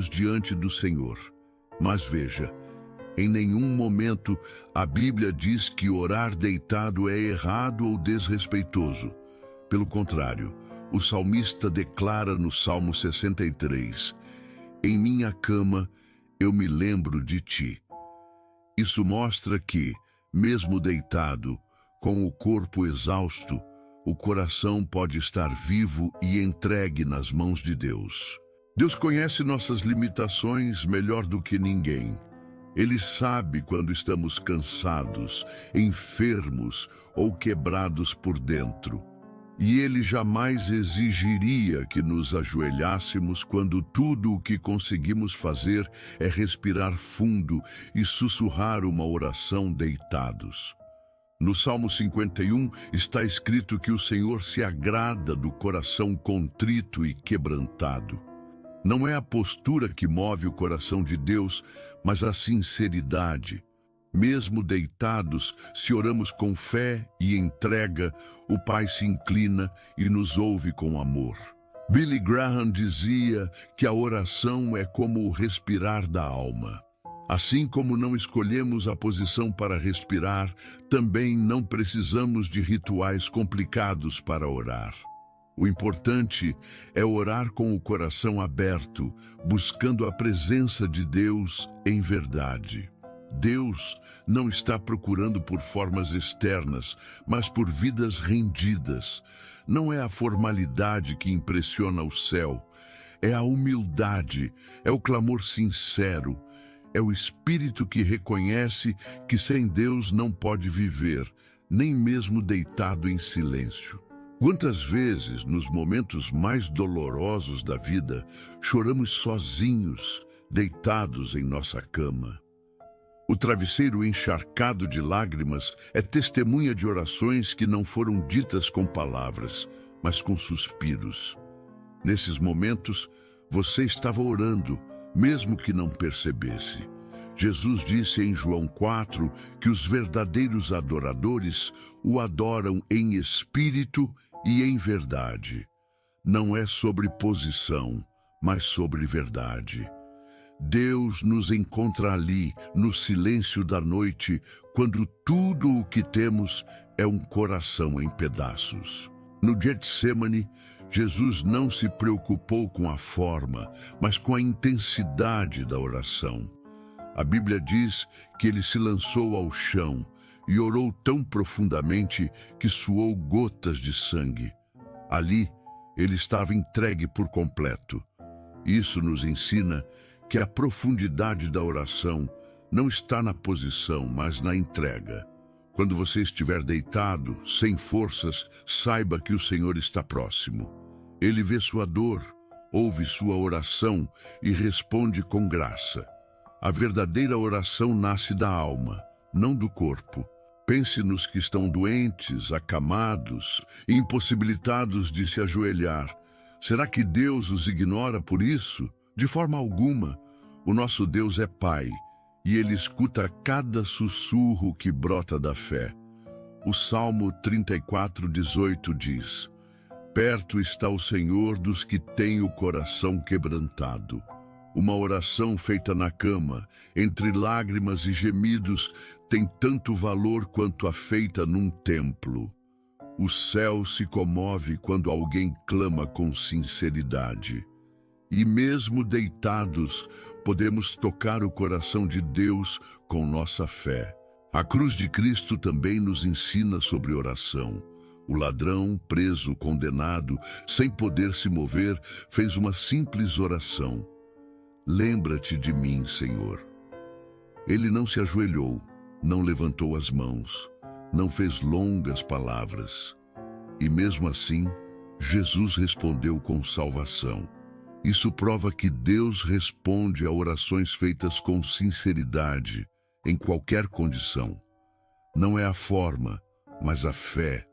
diante do Senhor. Mas veja, em nenhum momento a Bíblia diz que orar deitado é errado ou desrespeitoso. Pelo contrário, o salmista declara no Salmo 63, em minha cama eu me lembro de ti. Isso mostra que, mesmo deitado, com o corpo exausto, o coração pode estar vivo e entregue nas mãos de Deus. Deus conhece nossas limitações melhor do que ninguém. Ele sabe quando estamos cansados, enfermos ou quebrados por dentro. E Ele jamais exigiria que nos ajoelhássemos quando tudo o que conseguimos fazer é respirar fundo e sussurrar uma oração deitados. No Salmo 51 está escrito que o Senhor se agrada do coração contrito e quebrantado. Não é a postura que move o coração de Deus, mas a sinceridade. Mesmo deitados, se oramos com fé e entrega, o Pai se inclina e nos ouve com amor. Billy Graham dizia que a oração é como o respirar da alma. Assim como não escolhemos a posição para respirar, também não precisamos de rituais complicados para orar. O importante é orar com o coração aberto, buscando a presença de Deus em verdade. Deus não está procurando por formas externas, mas por vidas rendidas. Não é a formalidade que impressiona o céu, é a humildade, é o clamor sincero, é o espírito que reconhece que sem Deus não pode viver, nem mesmo deitado em silêncio. Quantas vezes, nos momentos mais dolorosos da vida, choramos sozinhos, deitados em nossa cama? O travesseiro encharcado de lágrimas é testemunha de orações que não foram ditas com palavras, mas com suspiros. Nesses momentos, você estava orando, mesmo que não percebesse. Jesus disse em João 4 que os verdadeiros adoradores o adoram em espírito e em verdade. Não é sobre posição, mas sobre verdade. Deus nos encontra ali, no silêncio da noite, quando tudo o que temos é um coração em pedaços. No Getsemane, Jesus não se preocupou com a forma, mas com a intensidade da oração. A Bíblia diz que ele se lançou ao chão e orou tão profundamente que suou gotas de sangue. Ali, ele estava entregue por completo. Isso nos ensina que a profundidade da oração não está na posição, mas na entrega. Quando você estiver deitado, sem forças, saiba que o Senhor está próximo. Ele vê sua dor, ouve sua oração e responde com graça. A verdadeira oração nasce da alma, não do corpo. Pense nos que estão doentes, acamados, impossibilitados de se ajoelhar. Será que Deus os ignora por isso? De forma alguma. O nosso Deus é Pai, e Ele escuta cada sussurro que brota da fé. O Salmo 34:18 diz: perto está o Senhor dos que têm o coração quebrantado. Uma oração feita na cama, entre lágrimas e gemidos, tem tanto valor quanto a feita num templo. O céu se comove quando alguém clama com sinceridade. E mesmo deitados, podemos tocar o coração de Deus com nossa fé. A cruz de Cristo também nos ensina sobre oração. O ladrão, preso, condenado, sem poder se mover, fez uma simples oração. Lembra-te de mim, Senhor. Ele não se ajoelhou, não levantou as mãos, não fez longas palavras. E mesmo assim, Jesus respondeu com salvação. Isso prova que Deus responde a orações feitas com sinceridade, em qualquer condição. Não é a forma, mas a fé.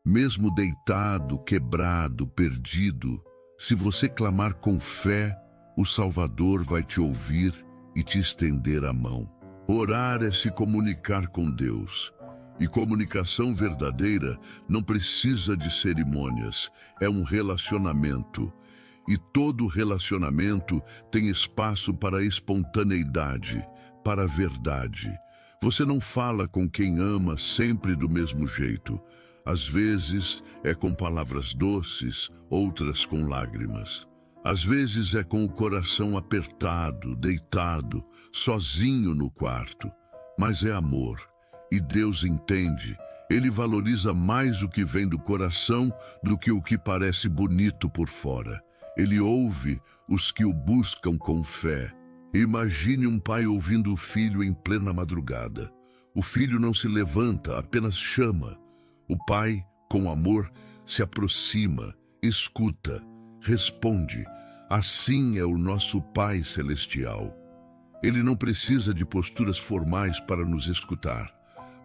Mesmo deitado, quebrado, perdido, se você clamar com fé, o Salvador vai te ouvir e te estender a mão. Orar é se comunicar com Deus. E comunicação verdadeira não precisa de cerimônias, é um relacionamento. E todo relacionamento tem espaço para a espontaneidade, para a verdade. Você não fala com quem ama sempre do mesmo jeito. Às vezes é com palavras doces, outras com lágrimas. Às vezes é com o coração apertado, deitado, sozinho no quarto. Mas é amor. E Deus entende. Ele valoriza mais o que vem do coração do que o que parece bonito por fora. Ele ouve os que o buscam com fé. Imagine um pai ouvindo o filho em plena madrugada. O filho não se levanta, apenas chama. O pai, com amor, se aproxima, escuta, responde. Assim é o nosso Pai Celestial. Ele não precisa de posturas formais para nos escutar.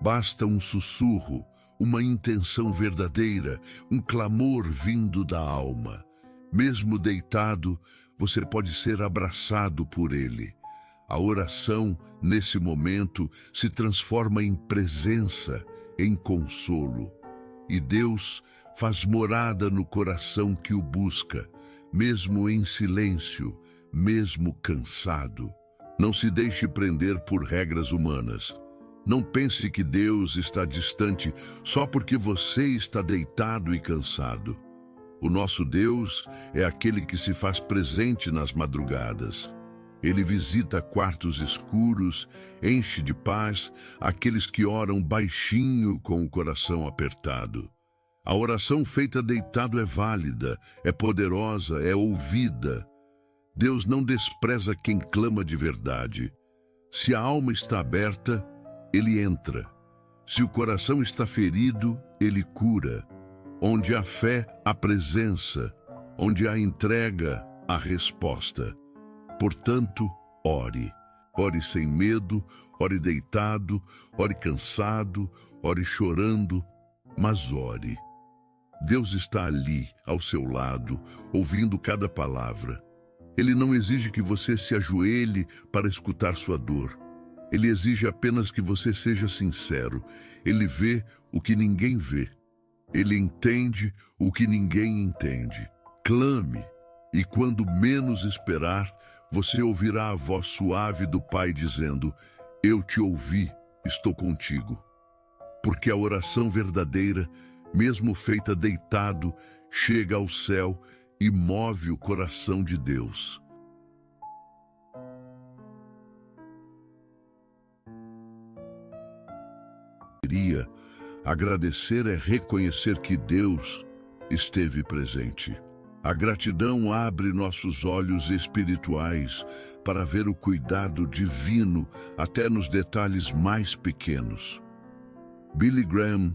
Basta um sussurro, uma intenção verdadeira, um clamor vindo da alma. Mesmo deitado, você pode ser abraçado por Ele. A oração, nesse momento, se transforma em presença, em consolo. E Deus faz morada no coração que o busca, mesmo em silêncio, mesmo cansado. Não se deixe prender por regras humanas. Não pense que Deus está distante só porque você está deitado e cansado. O nosso Deus é aquele que se faz presente nas madrugadas. Ele visita quartos escuros, enche de paz aqueles que oram baixinho com o coração apertado. A oração feita deitado é válida, é poderosa, é ouvida. Deus não despreza quem clama de verdade. Se a alma está aberta, Ele entra. Se o coração está ferido, Ele cura. Onde há fé, há presença. Onde há entrega, há resposta. Portanto, ore. Ore sem medo, ore deitado, ore cansado, ore chorando, mas ore. Deus está ali, ao seu lado, ouvindo cada palavra. Ele não exige que você se ajoelhe para escutar sua dor. Ele exige apenas que você seja sincero. Ele vê o que ninguém vê. Ele entende o que ninguém entende. Clame, e quando menos esperar, você ouvirá a voz suave do Pai dizendo: eu te ouvi, estou contigo. Porque a oração verdadeira, mesmo feita deitado, chega ao céu e move o coração de Deus. Agradecer é reconhecer que Deus esteve presente. A gratidão abre nossos olhos espirituais para ver o cuidado divino até nos detalhes mais pequenos. Billy Graham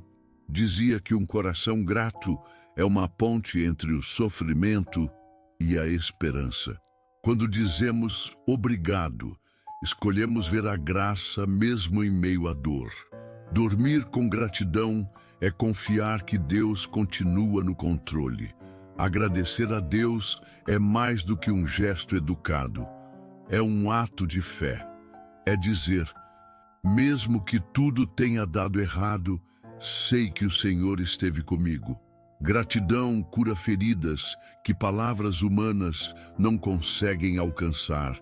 dizia que um coração grato é uma ponte entre o sofrimento e a esperança. Quando dizemos obrigado, escolhemos ver a graça mesmo em meio à dor. Dormir com gratidão é confiar que Deus continua no controle. Agradecer a Deus é mais do que um gesto educado. É um ato de fé. É dizer, mesmo que tudo tenha dado errado, sei que o Senhor esteve comigo. Gratidão cura feridas que palavras humanas não conseguem alcançar.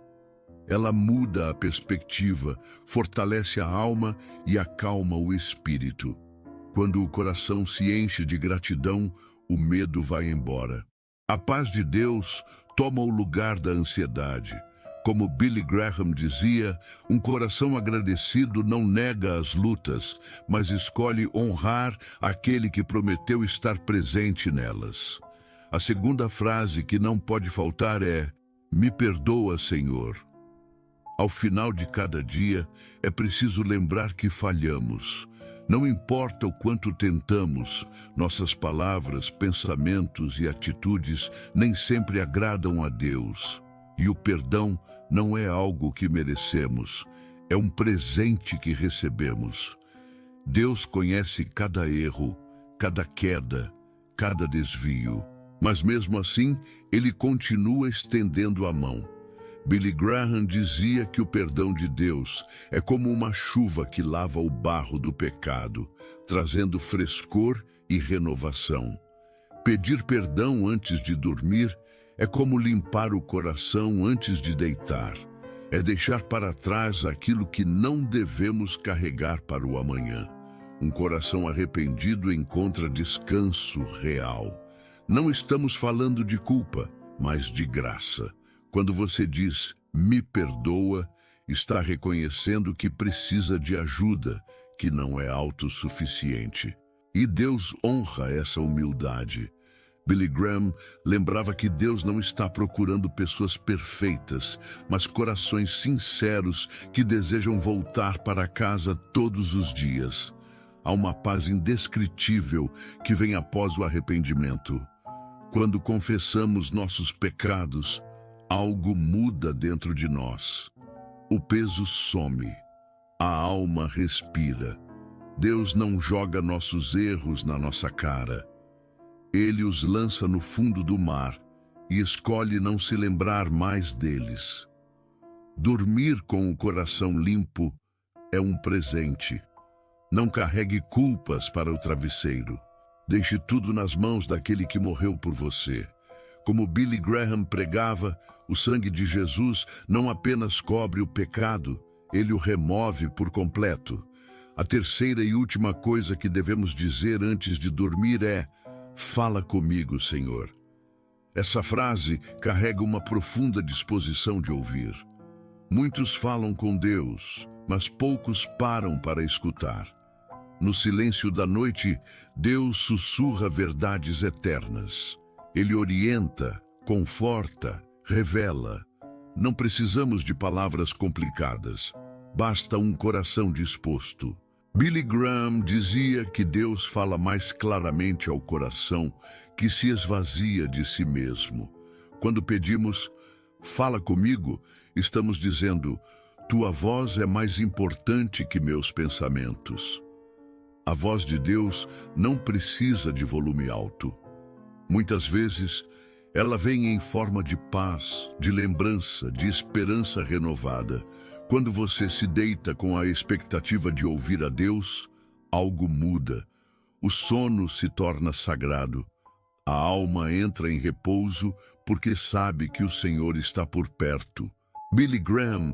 Ela muda a perspectiva, fortalece a alma e acalma o espírito. Quando o coração se enche de gratidão, o medo vai embora. A paz de Deus toma o lugar da ansiedade. Como Billy Graham dizia, um coração agradecido não nega as lutas, mas escolhe honrar aquele que prometeu estar presente nelas. A segunda frase que não pode faltar é: me perdoa, Senhor. Ao final de cada dia, é preciso lembrar que falhamos. Não importa o quanto tentamos, nossas palavras, pensamentos e atitudes nem sempre agradam a Deus. E o perdão não é algo que merecemos, é um presente que recebemos. Deus conhece cada erro, cada queda, cada desvio. Mas mesmo assim, Ele continua estendendo a mão. Billy Graham dizia que o perdão de Deus é como uma chuva que lava o barro do pecado, trazendo frescor e renovação. Pedir perdão antes de dormir É como limpar o coração antes de deitar. É deixar para trás aquilo que não devemos carregar para o amanhã. Um coração arrependido encontra descanso real. Não estamos falando de culpa, mas de graça. Quando você diz, me perdoa, está reconhecendo que precisa de ajuda, que não é autossuficiente. E Deus honra essa humildade. Billy Graham lembrava que Deus não está procurando pessoas perfeitas, mas corações sinceros que desejam voltar para casa todos os dias. Há uma paz indescritível que vem após o arrependimento. Quando confessamos nossos pecados, algo muda dentro de nós. O peso some, a alma respira. Deus não joga nossos erros na nossa cara. Ele os lança no fundo do mar e escolhe não se lembrar mais deles. Dormir com o coração limpo é um presente. Não carregue culpas para o travesseiro. Deixe tudo nas mãos daquele que morreu por você. Como Billy Graham pregava, o sangue de Jesus não apenas cobre o pecado, ele o remove por completo. A terceira e última coisa que devemos dizer antes de dormir é: fala comigo, Senhor. Essa frase carrega uma profunda disposição de ouvir. Muitos falam com Deus, mas poucos param para escutar. No silêncio da noite, Deus sussurra verdades eternas. Ele orienta, conforta, revela. Não precisamos de palavras complicadas. Basta um coração disposto. Billy Graham dizia que Deus fala mais claramente ao coração que se esvazia de si mesmo. Quando pedimos, fala comigo, estamos dizendo, tua voz é mais importante que meus pensamentos. A voz de Deus não precisa de volume alto. Muitas vezes, ela vem em forma de paz, de lembrança, de esperança renovada. Quando você se deita com a expectativa de ouvir a Deus, algo muda. O sono se torna sagrado. A alma entra em repouso porque sabe que o Senhor está por perto. Billy Graham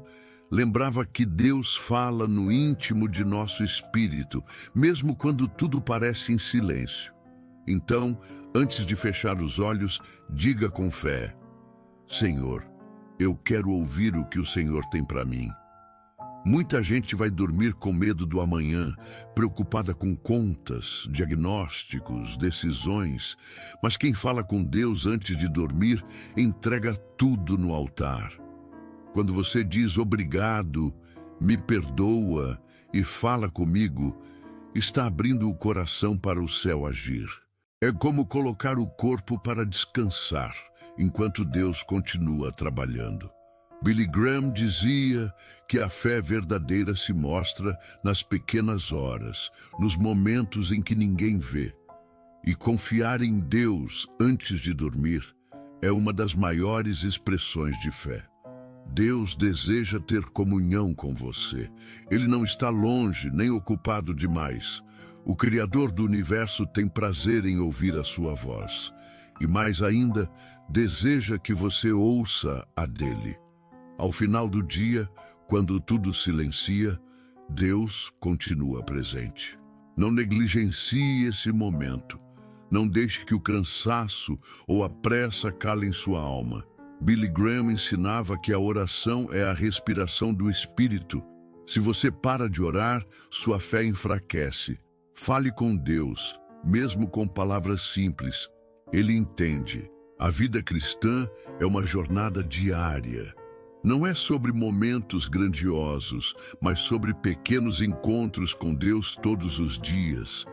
lembrava que Deus fala no íntimo de nosso espírito, mesmo quando tudo parece em silêncio. Então, antes de fechar os olhos, diga com fé: Senhor, eu quero ouvir o que o Senhor tem para mim. Muita gente vai dormir com medo do amanhã, preocupada com contas, diagnósticos, decisões. Mas quem fala com Deus antes de dormir, entrega tudo no altar. Quando você diz obrigado, me perdoa e fala comigo, está abrindo o coração para o céu agir. É como colocar o corpo para descansar, enquanto Deus continua trabalhando. Billy Graham dizia que a fé verdadeira se mostra nas pequenas horas, nos momentos em que ninguém vê. E confiar em Deus antes de dormir é uma das maiores expressões de fé. Deus deseja ter comunhão com você. Ele não está longe nem ocupado demais. O Criador do universo tem prazer em ouvir a sua voz. E mais ainda, deseja que você ouça a dele. Ao final do dia, quando tudo silencia, Deus continua presente. Não negligencie esse momento. Não deixe que o cansaço ou a pressa calem sua alma. Billy Graham ensinava que a oração é a respiração do Espírito. Se você para de orar, sua fé enfraquece. Fale com Deus, mesmo com palavras simples. Ele entende. A vida cristã é uma jornada diária. Não é sobre momentos grandiosos, mas sobre pequenos encontros com Deus todos os dias.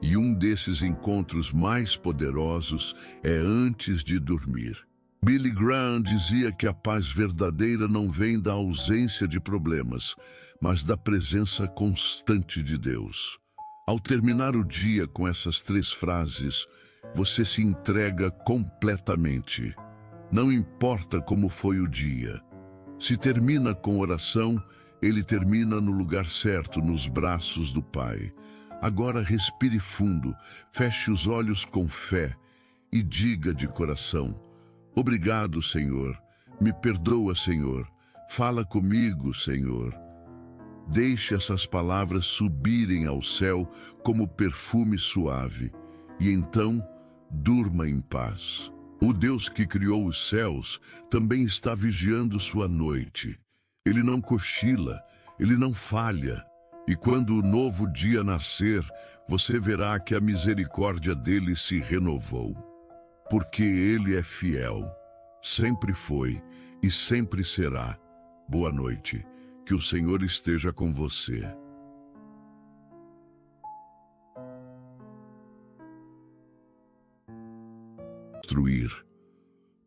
E um desses encontros mais poderosos é antes de dormir. Billy Graham dizia que a paz verdadeira não vem da ausência de problemas, mas da presença constante de Deus. Ao terminar o dia com essas 3 frases, você se entrega completamente. Não importa como foi o dia. Se termina com oração, ele termina no lugar certo, nos braços do Pai. Agora respire fundo, feche os olhos com fé e diga de coração: Obrigado, Senhor. Me perdoa, Senhor. Fala comigo, Senhor. Deixe essas palavras subirem ao céu como perfume suave, e então durma em paz. O Deus que criou os céus também está vigiando sua noite. Ele não cochila, ele não falha. E quando o novo dia nascer, você verá que a misericórdia dele se renovou. Porque ele é fiel, sempre foi e sempre será. Boa noite, que o Senhor esteja com você.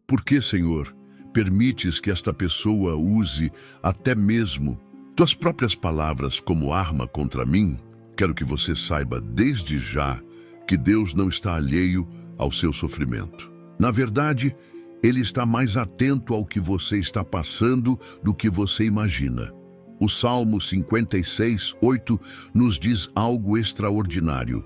Por que, Senhor, permites que esta pessoa use até mesmo tuas próprias palavras como arma contra mim? Quero que você saiba desde já que Deus não está alheio ao seu sofrimento. Na verdade, Ele está mais atento ao que você está passando do que você imagina. O Salmo 56:8 nos diz algo extraordinário.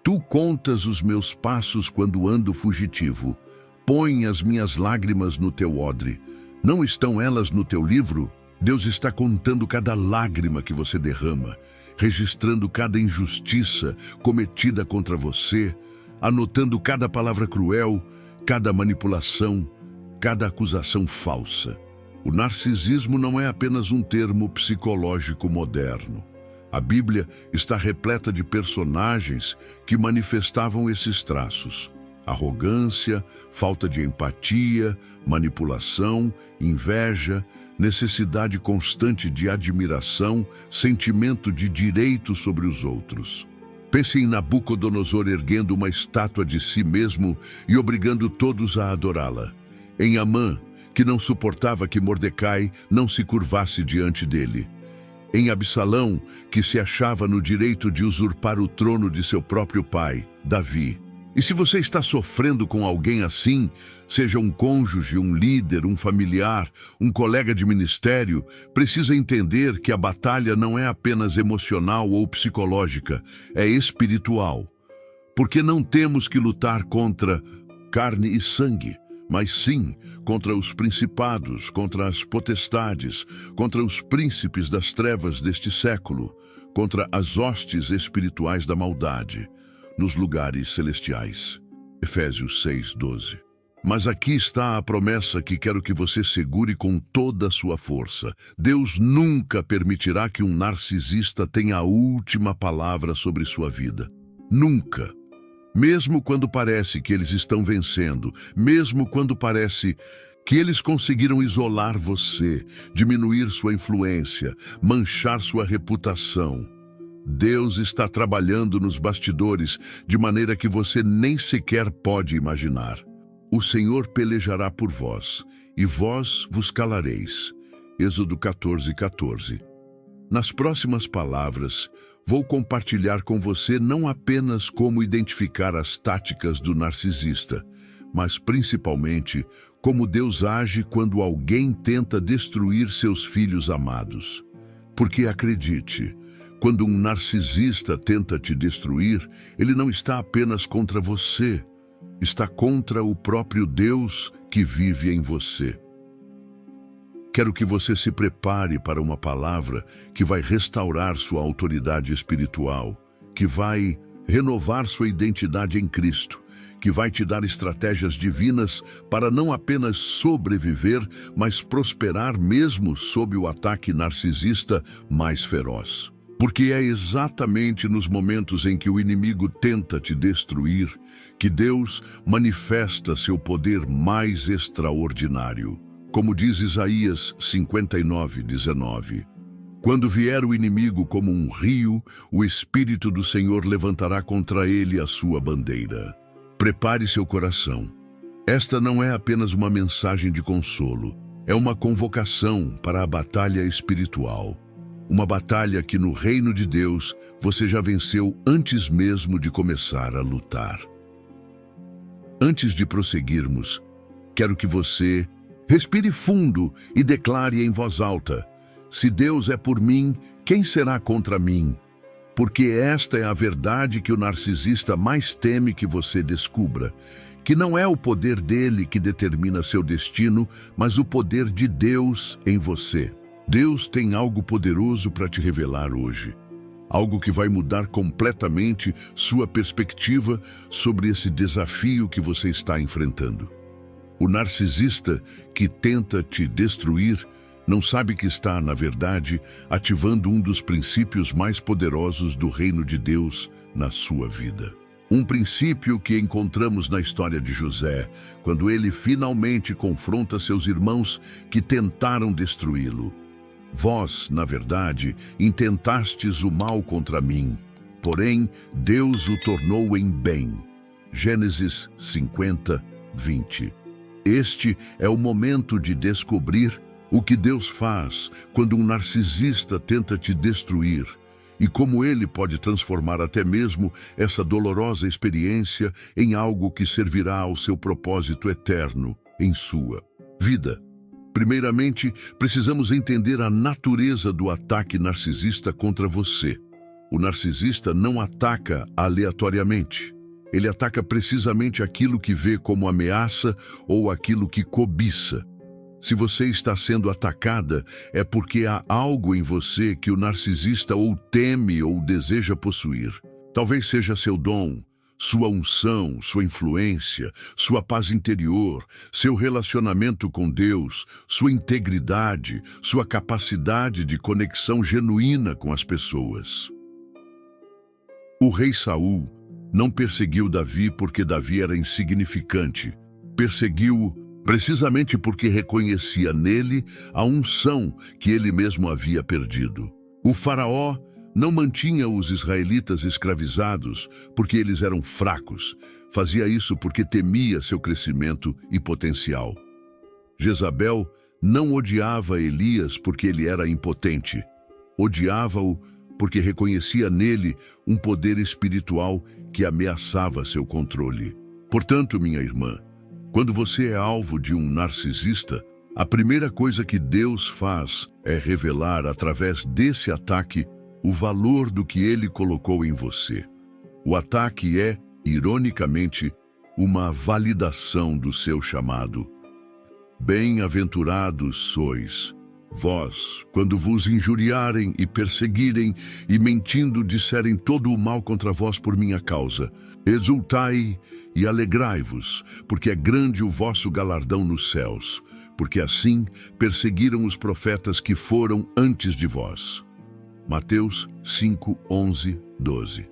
Tu contas os meus passos quando ando fugitivo. Põe as minhas lágrimas no teu odre. Não estão elas no teu livro? Deus está contando cada lágrima que você derrama, registrando cada injustiça cometida contra você, anotando cada palavra cruel, cada manipulação, cada acusação falsa. O narcisismo não é apenas um termo psicológico moderno. A Bíblia está repleta de personagens que manifestavam esses traços: arrogância, falta de empatia, manipulação, inveja, necessidade constante de admiração, sentimento de direito sobre os outros. Pense em Nabucodonosor erguendo uma estátua de si mesmo e obrigando todos a adorá-la. Em Amã, que não suportava que Mordecai não se curvasse diante dele. Em Absalão, que se achava no direito de usurpar o trono de seu próprio pai, Davi. E se você está sofrendo com alguém assim, seja um cônjuge, um líder, um familiar, um colega de ministério, precisa entender que a batalha não é apenas emocional ou psicológica, é espiritual. Porque não temos que lutar contra carne e sangue, mas sim contra os principados, contra as potestades, contra os príncipes das trevas deste século, contra as hostes espirituais da maldade nos lugares celestiais. Efésios 6:12. Mas aqui está a promessa que quero que você segure com toda a sua força. Deus nunca permitirá que um narcisista tenha a última palavra sobre sua vida. Nunca. Mesmo quando parece que eles estão vencendo, mesmo quando parece que eles conseguiram isolar você, diminuir sua influência, manchar sua reputação, Deus está trabalhando nos bastidores de maneira que você nem sequer pode imaginar. O Senhor pelejará por vós, e vós vos calareis. Êxodo 14:14. Nas próximas palavras, vou compartilhar com você não apenas como identificar as táticas do narcisista, mas principalmente como Deus age quando alguém tenta destruir seus filhos amados. Porque acredite, quando um narcisista tenta te destruir, ele não está apenas contra você, está contra o próprio Deus que vive em você. Quero que você se prepare para uma palavra que vai restaurar sua autoridade espiritual, que vai renovar sua identidade em Cristo, que vai te dar estratégias divinas para não apenas sobreviver, mas prosperar mesmo sob o ataque narcisista mais feroz. Porque é exatamente nos momentos em que o inimigo tenta te destruir que Deus manifesta seu poder mais extraordinário. Como diz Isaías 59:19. Quando vier o inimigo como um rio, o Espírito do Senhor levantará contra ele a sua bandeira. Prepare seu coração. Esta não é apenas uma mensagem de consolo, é uma convocação para a batalha espiritual. Uma batalha que no reino de Deus você já venceu antes mesmo de começar a lutar. Antes de prosseguirmos, quero que você respire fundo e declare em voz alta: se Deus é por mim, quem será contra mim? Porque esta é a verdade que o narcisista mais teme que você descubra, que não é o poder dele que determina seu destino, mas o poder de Deus em você. Deus tem algo poderoso para te revelar hoje. Algo que vai mudar completamente sua perspectiva sobre esse desafio que você está enfrentando. O narcisista que tenta te destruir não sabe que está, na verdade, ativando um dos princípios mais poderosos do reino de Deus na sua vida. Um princípio que encontramos na história de José, quando ele finalmente confronta seus irmãos que tentaram destruí-lo. Vós, na verdade, intentastes o mal contra mim, porém Deus o tornou em bem. Gênesis 50, 20. Este é o momento de descobrir o que Deus faz quando um narcisista tenta te destruir e como ele pode transformar até mesmo essa dolorosa experiência em algo que servirá ao seu propósito eterno em sua vida. Primeiramente, precisamos entender a natureza do ataque narcisista contra você. O narcisista não ataca aleatoriamente. Ele ataca precisamente aquilo que vê como ameaça ou aquilo que cobiça. Se você está sendo atacada, é porque há algo em você que o narcisista ou teme ou deseja possuir. Talvez seja seu dom, sua unção, sua influência, sua paz interior, seu relacionamento com Deus, sua integridade, sua capacidade de conexão genuína com as pessoas. O rei Saul não perseguiu Davi porque Davi era insignificante. Perseguiu-o precisamente porque reconhecia nele a unção que ele mesmo havia perdido. O faraó não mantinha os israelitas escravizados porque eles eram fracos. Fazia isso porque temia seu crescimento e potencial. Jezabel não odiava Elias porque ele era impotente. Odiava-o porque reconhecia nele um poder espiritual que ameaçava seu controle. Portanto, minha irmã, quando você é alvo de um narcisista, a primeira coisa que Deus faz é revelar, através desse ataque, o valor do que ele colocou em você. O ataque é, ironicamente, uma validação do seu chamado. Bem-aventurados sois vós, quando vos injuriarem e perseguirem e mentindo disserem todo o mal contra vós por minha causa. Exultai e alegrai-vos, porque é grande o vosso galardão nos céus, porque assim perseguiram os profetas que foram antes de vós. Mateus 5, 11, 12.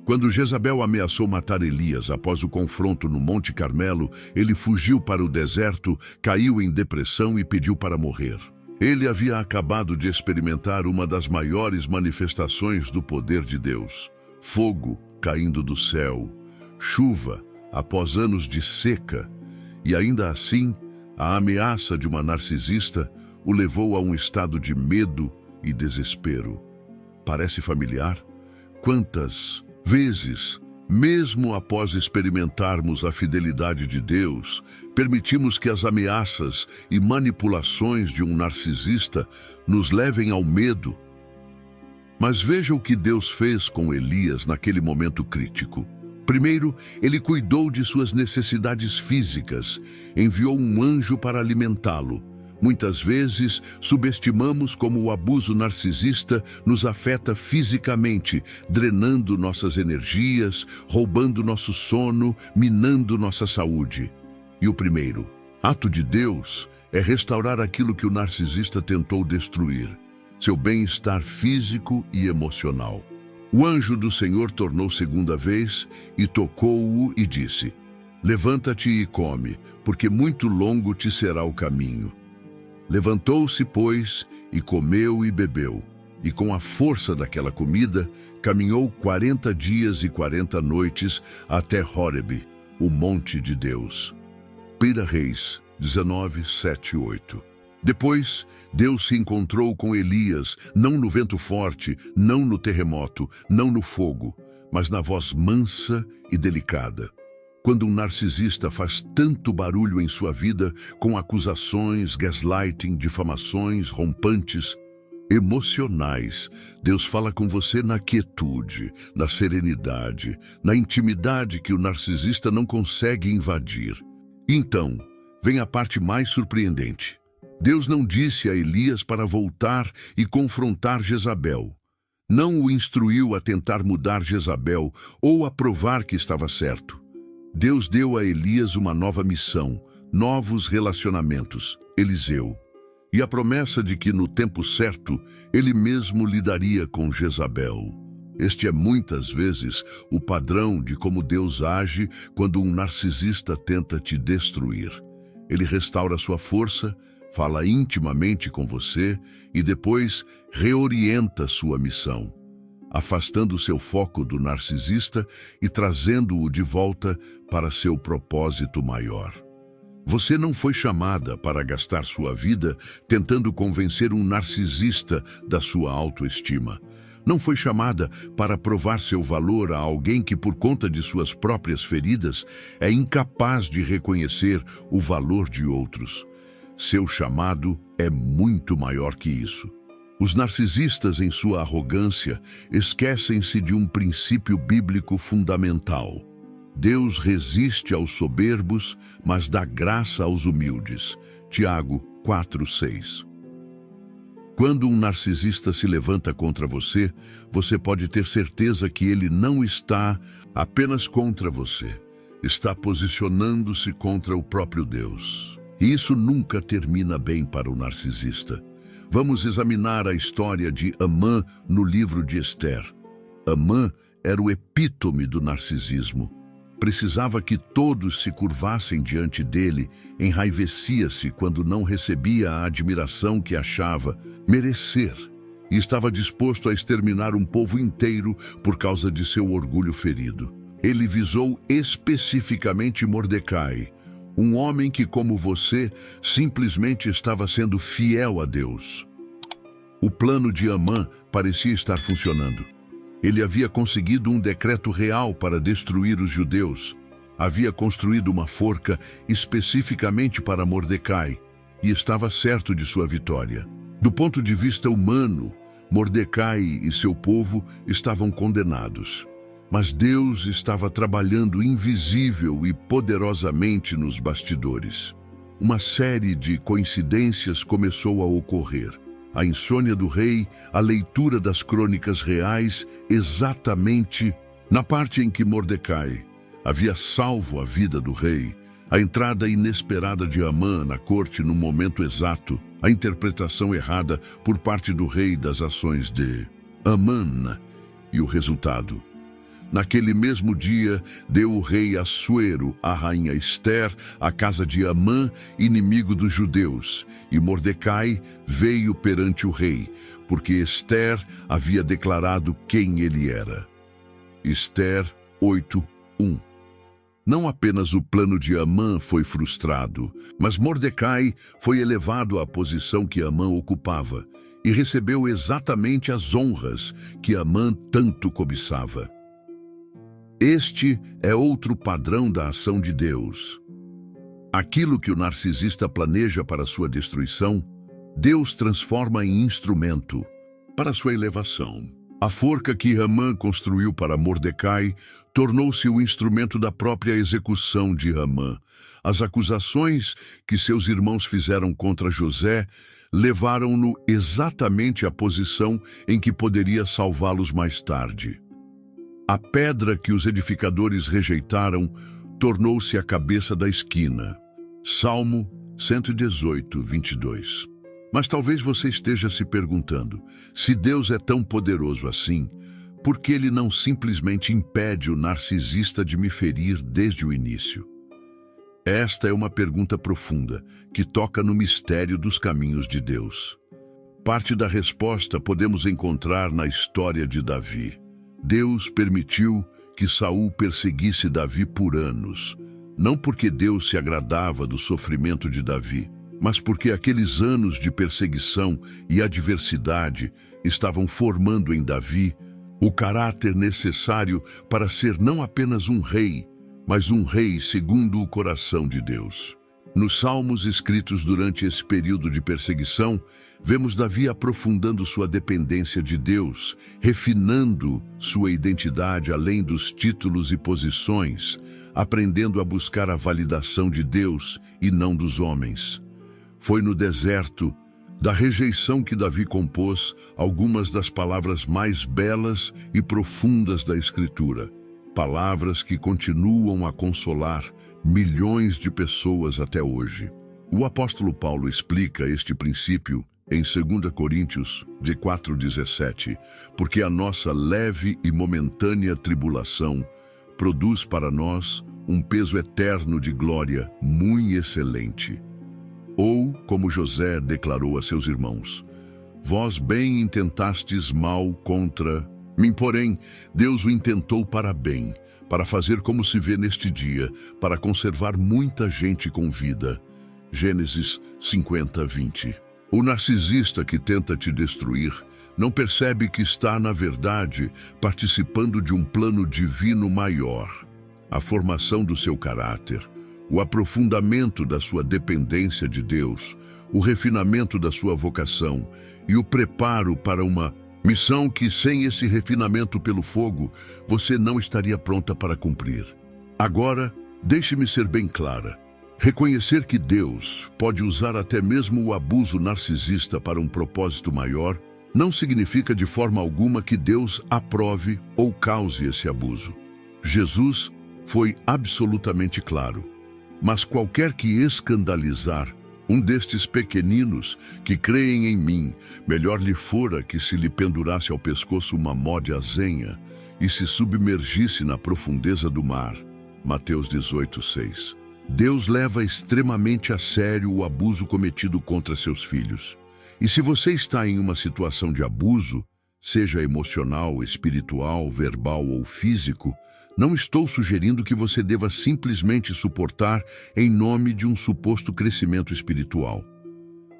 Quando Jezabel ameaçou matar Elias após o confronto no Monte Carmelo, ele fugiu para o deserto, caiu em depressão e pediu para morrer. Ele havia acabado de experimentar uma das maiores manifestações do poder de Deus: fogo caindo do céu, chuva após anos de seca, e ainda assim, a ameaça de uma narcisista o levou a um estado de medo e desespero. Parece familiar? Quantas vezes, mesmo após experimentarmos a fidelidade de Deus, permitimos que as ameaças e manipulações de um narcisista nos levem ao medo? Mas veja o que Deus fez com Elias naquele momento crítico. Primeiro, ele cuidou de suas necessidades físicas, enviou um anjo para alimentá-lo. Muitas vezes, subestimamos como o abuso narcisista nos afeta fisicamente, drenando nossas energias, roubando nosso sono, minando nossa saúde. E o primeiro ato de Deus é restaurar aquilo que o narcisista tentou destruir: seu bem-estar físico e emocional. O anjo do Senhor tornou segunda vez e tocou-o e disse: levanta-te e come, porque muito longo te será o caminho. Levantou-se, pois, e comeu e bebeu, e com a força daquela comida, caminhou 40 dias e 40 noites até Horebe, o monte de Deus. 1 Reis 19, 7, 8. Depois, Deus se encontrou com Elias, não no vento forte, não no terremoto, não no fogo, mas na voz mansa e delicada. Quando um narcisista faz tanto barulho em sua vida, com acusações, gaslighting, difamações, rompantes, emocionais. Deus fala com você na quietude, na serenidade, na intimidade que o narcisista não consegue invadir. Então, vem a parte mais surpreendente. Deus não disse a Elias para voltar e confrontar Jezabel. Não o instruiu a tentar mudar Jezabel ou a provar que estava certo. Deus deu a Elias uma nova missão, novos relacionamentos, Eliseu, e a promessa de que no tempo certo ele mesmo lidaria com Jezabel. Este é muitas vezes o padrão de como Deus age quando um narcisista tenta te destruir. Ele restaura sua força, fala intimamente com você e depois reorienta sua missão, afastando seu foco do narcisista e trazendo-o de volta para seu propósito maior. Você não foi chamada para gastar sua vida tentando convencer um narcisista da sua autoestima. Não foi chamada para provar seu valor a alguém que, por conta de suas próprias feridas, é incapaz de reconhecer o valor de outros. Seu chamado é muito maior que isso. Os narcisistas, em sua arrogância, esquecem-se de um princípio bíblico fundamental. Deus resiste aos soberbos, mas dá graça aos humildes. Tiago 4:6. Quando um narcisista se levanta contra você, você pode ter certeza que ele não está apenas contra você. Está posicionando-se contra o próprio Deus. E isso nunca termina bem para o narcisista. Vamos examinar a história de Amã no livro de Ester. Amã era o epítome do narcisismo. Precisava que todos se curvassem diante dele, enraivecia-se quando não recebia a admiração que achava merecer e estava disposto a exterminar um povo inteiro por causa de seu orgulho ferido. Ele visou especificamente Mordecai, um homem que, como você, simplesmente estava sendo fiel a Deus. O plano de Amã parecia estar funcionando. Ele havia conseguido um decreto real para destruir os judeus. Havia construído uma forca especificamente para Mordecai e estava certo de sua vitória. Do ponto de vista humano, Mordecai e seu povo estavam condenados. Mas Deus estava trabalhando invisível e poderosamente nos bastidores. Uma série de coincidências começou a ocorrer. A insônia do rei, a leitura das crônicas reais, exatamente na parte em que Mordecai havia salvo a vida do rei, a entrada inesperada de Amã na corte no momento exato, a interpretação errada por parte do rei das ações de Amã e o resultado. Naquele mesmo dia, deu o rei Assuero à rainha Ester a casa de Amã, inimigo dos judeus, e Mordecai veio perante o rei, porque Ester havia declarado quem ele era. Ester 8:1. Não apenas o plano de Amã foi frustrado, mas Mordecai foi elevado à posição que Amã ocupava e recebeu exatamente as honras que Amã tanto cobiçava. Este é outro padrão da ação de Deus. Aquilo que o narcisista planeja para sua destruição, Deus transforma em instrumento para sua elevação. A forca que Amã construiu para Mordecai tornou-se o instrumento da própria execução de Amã. As acusações que seus irmãos fizeram contra José levaram-no exatamente à posição em que poderia salvá-los mais tarde. A pedra que os edificadores rejeitaram tornou-se a cabeça da esquina. Salmo 118:22. Mas talvez você esteja se perguntando, se Deus é tão poderoso assim, por que ele não simplesmente impede o narcisista de me ferir desde o início? Esta é uma pergunta profunda, que toca no mistério dos caminhos de Deus. Parte da resposta podemos encontrar na história de Davi. Deus permitiu que Saul perseguisse Davi por anos, não porque Deus se agradava do sofrimento de Davi, mas porque aqueles anos de perseguição e adversidade estavam formando em Davi o caráter necessário para ser não apenas um rei, mas um rei segundo o coração de Deus. Nos salmos escritos durante esse período de perseguição, vemos Davi aprofundando sua dependência de Deus, refinando sua identidade além dos títulos e posições, aprendendo a buscar a validação de Deus e não dos homens. Foi no deserto da rejeição que Davi compôs algumas das palavras mais belas e profundas da Escritura, palavras que continuam a consolar milhões de pessoas até hoje. O apóstolo Paulo explica este princípio em 2 Coríntios, de 4:17, porque a nossa leve e momentânea tribulação produz para nós um peso eterno de glória muito excelente. Ou, como José declarou a seus irmãos, vós bem intentastes mal contra mim, porém, Deus o intentou para bem, para fazer como se vê neste dia, para conservar muita gente com vida. Gênesis 50:20. O narcisista que tenta te destruir não percebe que está, na verdade, participando de um plano divino maior. A formação do seu caráter, o aprofundamento da sua dependência de Deus, o refinamento da sua vocação e o preparo para uma missão que, sem esse refinamento pelo fogo, você não estaria pronta para cumprir. Agora, deixe-me ser bem clara. Reconhecer que Deus pode usar até mesmo o abuso narcisista para um propósito maior não significa de forma alguma que Deus aprove ou cause esse abuso. Jesus foi absolutamente claro. Mas qualquer que escandalizar um destes pequeninos que creem em mim, melhor lhe fora que se lhe pendurasse ao pescoço uma mó de azenha e se submergisse na profundeza do mar. Mateus 18:6. Deus leva extremamente a sério o abuso cometido contra seus filhos. E se você está em uma situação de abuso, seja emocional, espiritual, verbal ou físico, não estou sugerindo que você deva simplesmente suportar em nome de um suposto crescimento espiritual.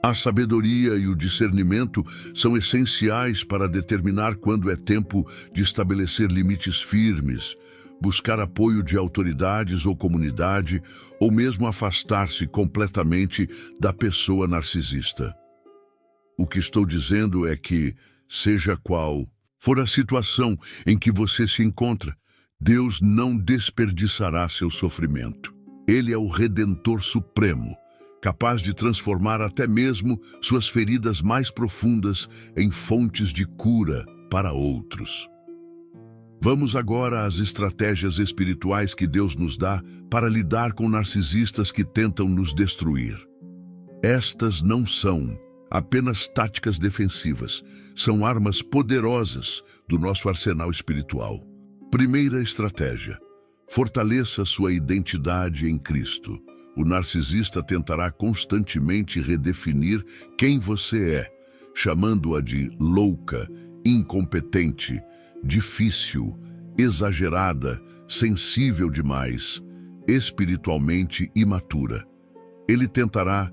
A sabedoria e o discernimento são essenciais para determinar quando é tempo de estabelecer limites firmes, buscar apoio de autoridades ou comunidade, ou mesmo afastar-se completamente da pessoa narcisista. O que estou dizendo é que, seja qual for a situação em que você se encontra, Deus não desperdiçará seu sofrimento. Ele é o Redentor Supremo, capaz de transformar até mesmo suas feridas mais profundas em fontes de cura para outros. Vamos agora às estratégias espirituais que Deus nos dá para lidar com narcisistas que tentam nos destruir. Estas não são apenas táticas defensivas, são armas poderosas do nosso arsenal espiritual. Primeira estratégia: fortaleça sua identidade em Cristo. O narcisista tentará constantemente redefinir quem você é, chamando-a de louca, incompetente, difícil, exagerada, sensível demais, espiritualmente imatura. Ele tentará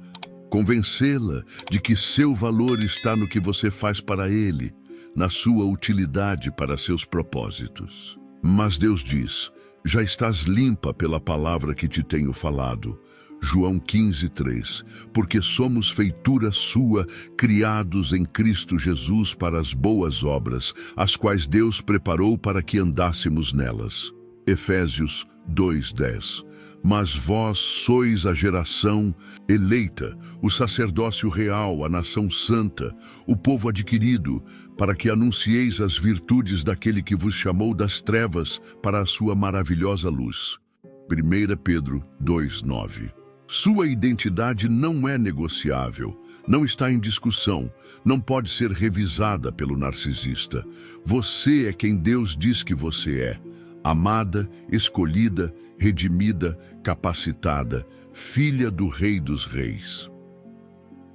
convencê-la de que seu valor está no que você faz para ele, na sua utilidade para seus propósitos. Mas Deus diz: já estás limpa pela palavra que te tenho falado. João 15:3, porque somos feitura sua, criados em Cristo Jesus para as boas obras, as quais Deus preparou para que andássemos nelas. Efésios 2:10. Mas vós sois a geração eleita, o sacerdócio real, a nação santa, o povo adquirido, para que anuncieis as virtudes daquele que vos chamou das trevas para a sua maravilhosa luz. 1 Pedro 2:9. Sua identidade não é negociável, não está em discussão, não pode ser revisada pelo narcisista. Você é quem Deus diz que você é: amada, escolhida, redimida, capacitada, filha do Rei dos Reis.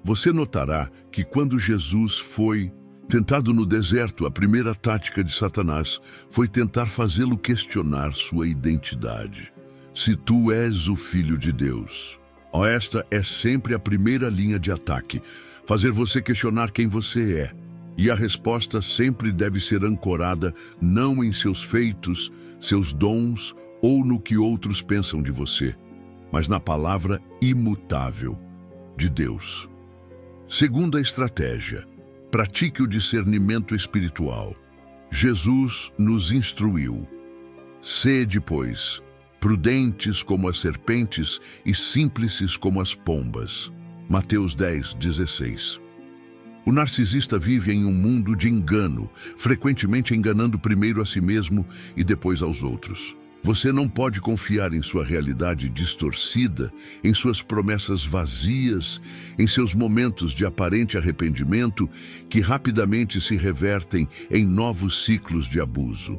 Você notará que quando Jesus foi tentado no deserto, a primeira tática de Satanás foi tentar fazê-lo questionar sua identidade. Se tu és o Filho de Deus. Esta é sempre a primeira linha de ataque, fazer você questionar quem você é. E a resposta sempre deve ser ancorada não em seus feitos, seus dons ou no que outros pensam de você, mas na palavra imutável de Deus. Segunda estratégia: pratique o discernimento espiritual. Jesus nos instruiu: sede, pois, prudentes como as serpentes e simples como as pombas. Mateus 10:16. O narcisista vive em um mundo de engano, frequentemente enganando primeiro a si mesmo e depois aos outros. Você não pode confiar em sua realidade distorcida, em suas promessas vazias, em seus momentos de aparente arrependimento que rapidamente se revertem em novos ciclos de abuso.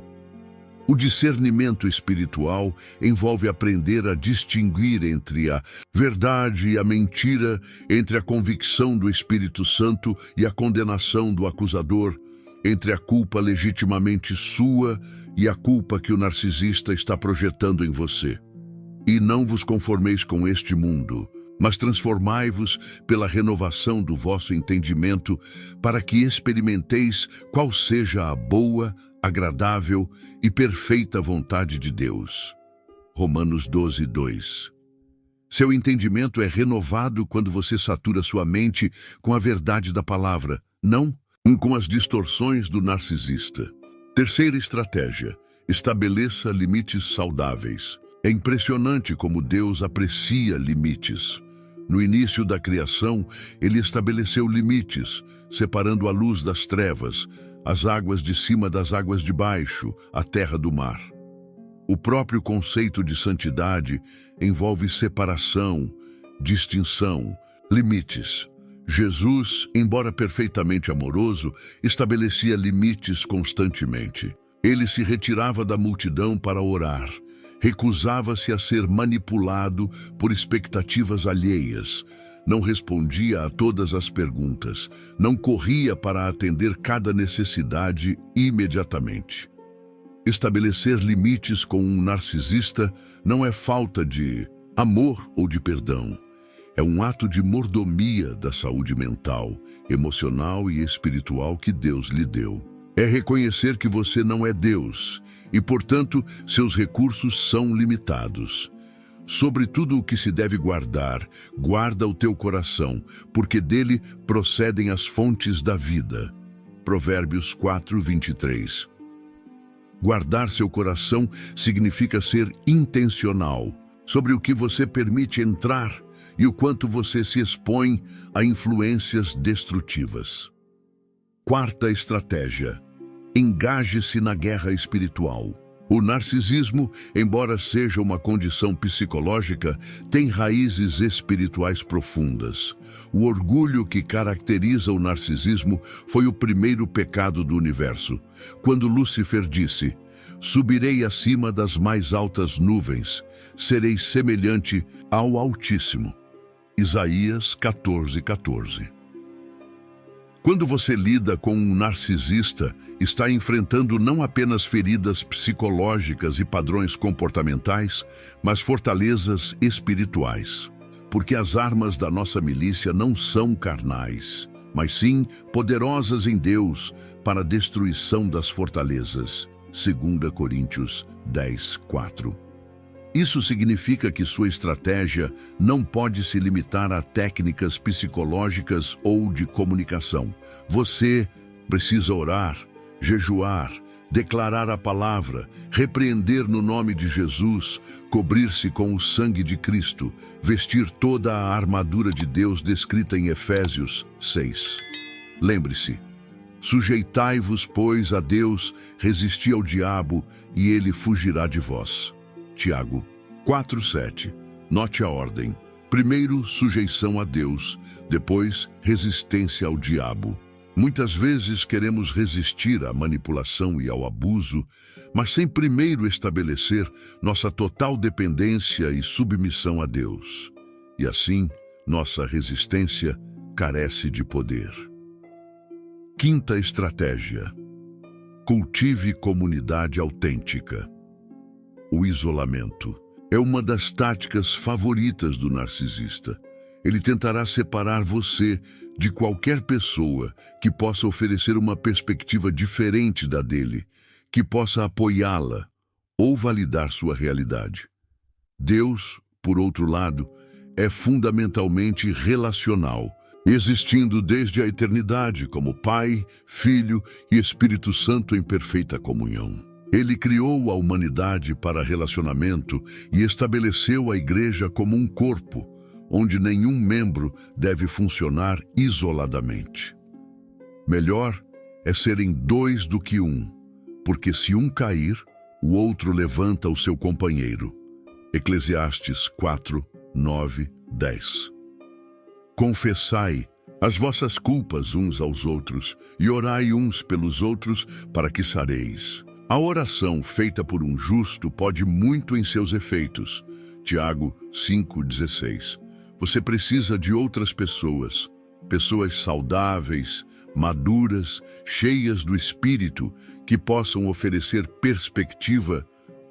O discernimento espiritual envolve aprender a distinguir entre a verdade e a mentira, entre a convicção do Espírito Santo e a condenação do acusador, entre a culpa legitimamente sua e a culpa que o narcisista está projetando em você. E não vos conformeis com este mundo, mas transformai-vos pela renovação do vosso entendimento, para que experimenteis qual seja a boa, agradável e perfeita vontade de Deus. Romanos 12:2. Seu entendimento é renovado quando você satura sua mente com a verdade da palavra, não com as distorções do narcisista. Terceira estratégia: estabeleça limites saudáveis. É impressionante como Deus aprecia limites. No início da criação, ele estabeleceu limites, separando a luz das trevas, as águas de cima das águas de baixo, a terra do mar. O próprio conceito de santidade envolve separação, distinção, limites. Jesus, embora perfeitamente amoroso, estabelecia limites constantemente. Ele se retirava da multidão para orar. Recusava-se a ser manipulado por expectativas alheias. Não respondia a todas as perguntas. Não corria para atender cada necessidade imediatamente. Estabelecer limites com um narcisista não é falta de amor ou de perdão. É um ato de mordomia da saúde mental, emocional e espiritual que Deus lhe deu. É reconhecer que você não é Deus e, portanto, seus recursos são limitados. Sobre tudo o que se deve guardar, guarda o teu coração, porque dele procedem as fontes da vida. Provérbios 4:23. Guardar seu coração significa ser intencional sobre o que você permite entrar e o quanto você se expõe a influências destrutivas. Quarta estratégia: engaje-se na guerra espiritual. O narcisismo, embora seja uma condição psicológica, tem raízes espirituais profundas. O orgulho que caracteriza o narcisismo foi o primeiro pecado do universo, quando Lúcifer disse: subirei acima das mais altas nuvens, serei semelhante ao Altíssimo. Isaías 14:14. Quando você lida com um narcisista, está enfrentando não apenas feridas psicológicas e padrões comportamentais, mas fortalezas espirituais. Porque as armas da nossa milícia não são carnais, mas sim poderosas em Deus para a destruição das fortalezas. 2 Coríntios 10:4. Isso significa que sua estratégia não pode se limitar a técnicas psicológicas ou de comunicação. Você precisa orar, jejuar, declarar a palavra, repreender no nome de Jesus, cobrir-se com o sangue de Cristo, vestir toda a armadura de Deus descrita em Efésios 6. Lembre-se: sujeitai-vos, pois, a Deus, resisti ao diabo, e ele fugirá de vós. Tiago 4:7. Note a ordem. Primeiro, sujeição a Deus, depois, resistência ao diabo. Muitas vezes queremos resistir à manipulação e ao abuso, mas sem primeiro estabelecer nossa total dependência e submissão a Deus. E assim, nossa resistência carece de poder. Quinta estratégia: cultive comunidade autêntica. O isolamento é uma das táticas favoritas do narcisista. Ele tentará separar você de qualquer pessoa que possa oferecer uma perspectiva diferente da dele, que possa apoiá-la ou validar sua realidade. Deus, por outro lado, é fundamentalmente relacional, existindo desde a eternidade como Pai, Filho e Espírito Santo em perfeita comunhão. Ele criou a humanidade para relacionamento e estabeleceu a igreja como um corpo, onde nenhum membro deve funcionar isoladamente. Melhor é serem dois do que um, porque se um cair, o outro levanta o seu companheiro. Eclesiastes 4, 9, 10. Confessai as vossas culpas uns aos outros e orai uns pelos outros para que sareis. A oração feita por um justo pode muito em seus efeitos. Tiago 5,16. Você precisa de outras pessoas, pessoas saudáveis, maduras, cheias do Espírito, que possam oferecer perspectiva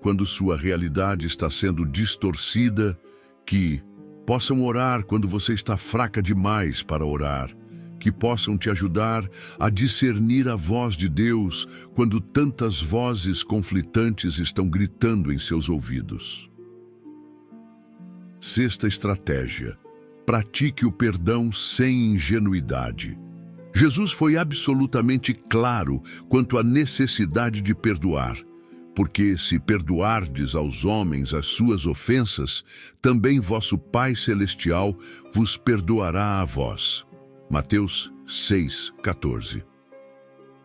quando sua realidade está sendo distorcida, que possam orar quando você está fraca demais para orar, que possam te ajudar a discernir a voz de Deus quando tantas vozes conflitantes estão gritando em seus ouvidos. Sexta estratégia: pratique o perdão sem ingenuidade. Jesus foi absolutamente claro quanto à necessidade de perdoar, porque se perdoardes aos homens as suas ofensas, também vosso Pai Celestial vos perdoará a vós. Mateus 6,14.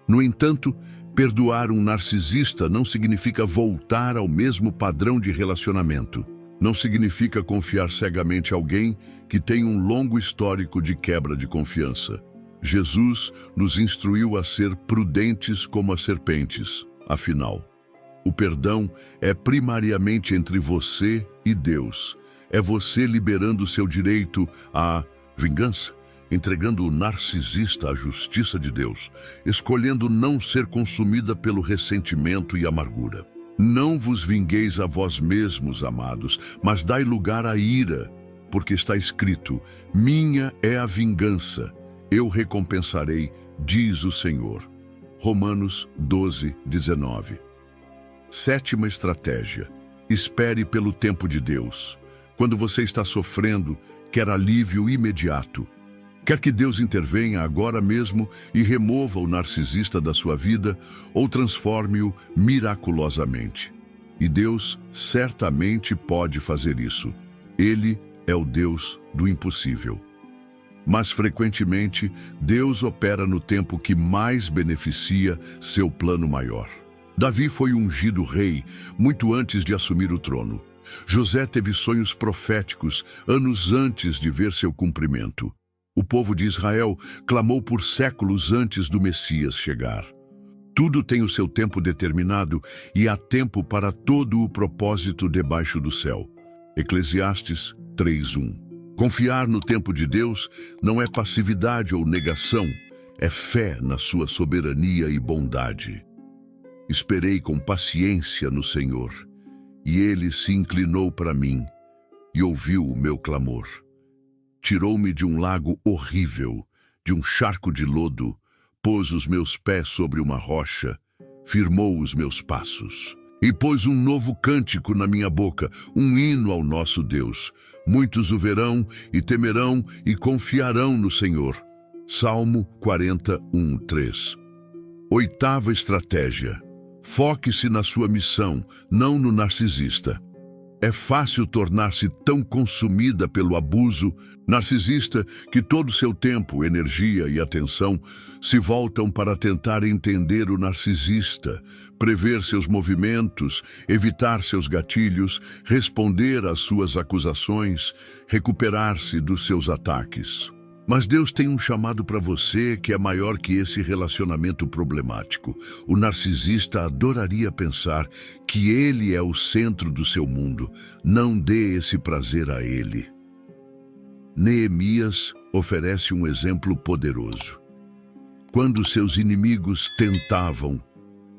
No entanto, perdoar um narcisista não significa voltar ao mesmo padrão de relacionamento. Não significa confiar cegamente a alguém que tem um longo histórico de quebra de confiança. Jesus nos instruiu a ser prudentes como as serpentes. Afinal, o perdão é primariamente entre você e Deus. É você liberando seu direito à vingança, entregando o narcisista à justiça de Deus, escolhendo não ser consumida pelo ressentimento e amargura. Não vos vingueis a vós mesmos, amados, mas dai lugar à ira, porque está escrito: minha é a vingança, eu recompensarei, diz o Senhor. Romanos 12, 19. Sétima estratégia: espere pelo tempo de Deus. Quando você está sofrendo, quer alívio imediato. Quer que Deus intervenha agora mesmo e remova o narcisista da sua vida ou transforme-o miraculosamente. E Deus certamente pode fazer isso. Ele é o Deus do impossível. Mas frequentemente, Deus opera no tempo que mais beneficia seu plano maior. Davi foi ungido rei muito antes de assumir o trono. José teve sonhos proféticos anos antes de ver seu cumprimento. O povo de Israel clamou por séculos antes do Messias chegar. Tudo tem o seu tempo determinado e há tempo para todo o propósito debaixo do céu. Eclesiastes 3:1. Confiar no tempo de Deus não é passividade ou negação, é fé na sua soberania e bondade. Esperei com paciência no Senhor, e Ele se inclinou para mim e ouviu o meu clamor. Tirou-me de um lago horrível, de um charco de lodo, pôs os meus pés sobre uma rocha, firmou os meus passos. E pôs um novo cântico na minha boca, um hino ao nosso Deus. Muitos o verão e temerão e confiarão no Senhor. Salmo 41:3. Oitava estratégia: foque-se na sua missão, não no narcisista. É fácil tornar-se tão consumida pelo abuso narcisista que todo seu tempo, energia e atenção se voltam para tentar entender o narcisista, prever seus movimentos, evitar seus gatilhos, responder às suas acusações, recuperar-se dos seus ataques. Mas Deus tem um chamado para você que é maior que esse relacionamento problemático. O narcisista adoraria pensar que ele é o centro do seu mundo. Não dê esse prazer a ele. Neemias oferece um exemplo poderoso. Quando seus inimigos tentavam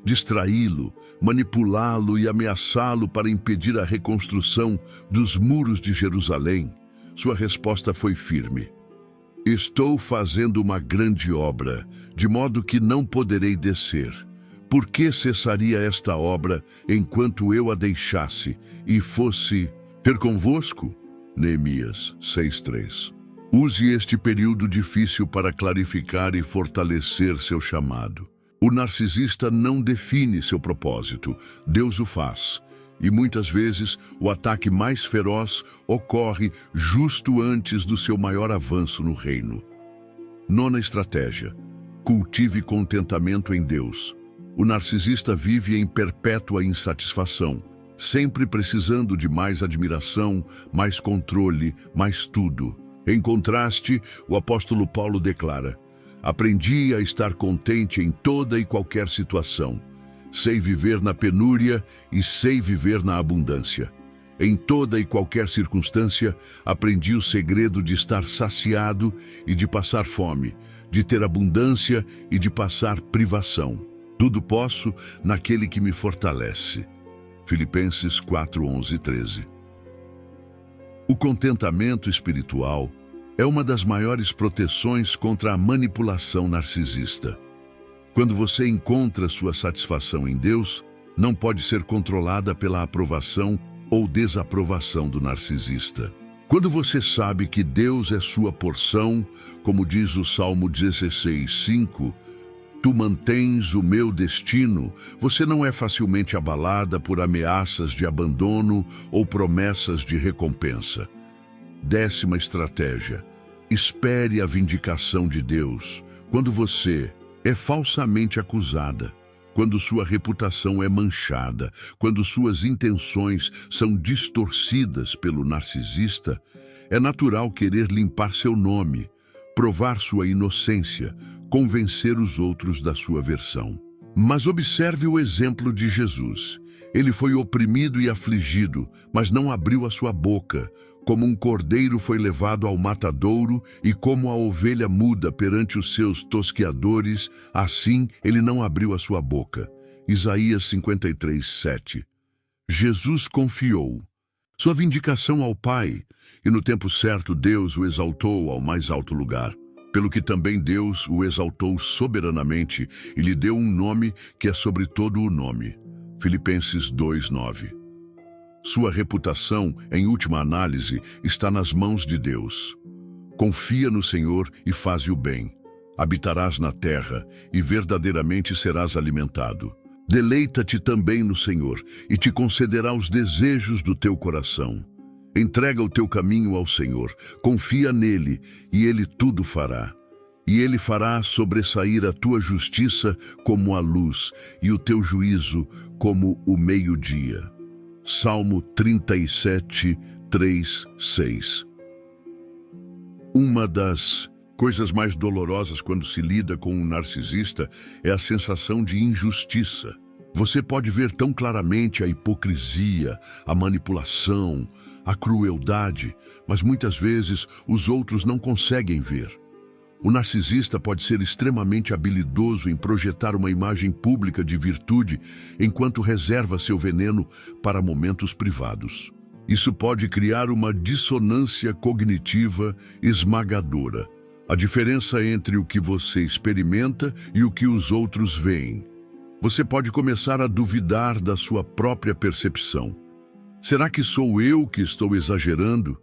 distraí-lo, manipulá-lo e ameaçá-lo para impedir a reconstrução dos muros de Jerusalém, sua resposta foi firme. Estou fazendo uma grande obra, de modo que não poderei descer. Por que cessaria esta obra enquanto eu a deixasse e fosse ter convosco? Neemias 6:3. Use este período difícil para clarificar e fortalecer seu chamado. O narcisista não define seu propósito, Deus o faz. E muitas vezes o ataque mais feroz ocorre justo antes do seu maior avanço no reino. Nona estratégia: cultive contentamento em Deus. O narcisista vive em perpétua insatisfação, sempre precisando de mais admiração, mais controle, mais tudo. Em contraste, o apóstolo Paulo declara: aprendi a estar contente em toda e qualquer situação. Sei viver na penúria e sei viver na abundância. Em toda e qualquer circunstância, aprendi o segredo de estar saciado e de passar fome, de ter abundância e de passar privação. Tudo posso naquele que me fortalece. Filipenses 4:11-13. O contentamento espiritual é uma das maiores proteções contra a manipulação narcisista. Quando você encontra sua satisfação em Deus, não pode ser controlada pela aprovação ou desaprovação do narcisista. Quando você sabe que Deus é sua porção, como diz o Salmo 16:5, tu mantens o meu destino, você não é facilmente abalada por ameaças de abandono ou promessas de recompensa. 10ª estratégia: espere a vindicação de Deus. Quando você é falsamente acusada, quando sua reputação é manchada, quando suas intenções são distorcidas pelo narcisista, é natural querer limpar seu nome, provar sua inocência, convencer os outros da sua versão. Mas observe o exemplo de Jesus. Ele foi oprimido e afligido, mas não abriu a sua boca. Como um cordeiro foi levado ao matadouro e como a ovelha muda perante os seus tosqueadores, assim ele não abriu a sua boca. Isaías 53:7. Jesus confiou sua vindicação ao Pai, e no tempo certo Deus o exaltou ao mais alto lugar. Pelo que também Deus o exaltou soberanamente e lhe deu um nome que é sobre todo o nome. Filipenses 2:9. Sua reputação, em última análise, está nas mãos de Deus. Confia no Senhor e faze o bem. Habitarás na terra e verdadeiramente serás alimentado. Deleita-te também no Senhor e te concederá os desejos do teu coração. Entrega o teu caminho ao Senhor, confia nele e ele tudo fará. E ele fará sobressair a tua justiça como a luz e o teu juízo como o meio-dia. Salmo 37:3-6. Uma das coisas mais dolorosas quando se lida com um narcisista é a sensação de injustiça. Você pode ver tão claramente a hipocrisia, a manipulação, a crueldade, mas muitas vezes os outros não conseguem ver. O narcisista pode ser extremamente habilidoso em projetar uma imagem pública de virtude, enquanto reserva seu veneno para momentos privados. Isso pode criar uma dissonância cognitiva esmagadora. A diferença entre o que você experimenta e o que os outros veem. Você pode começar a duvidar da sua própria percepção. Será que sou eu que estou exagerando?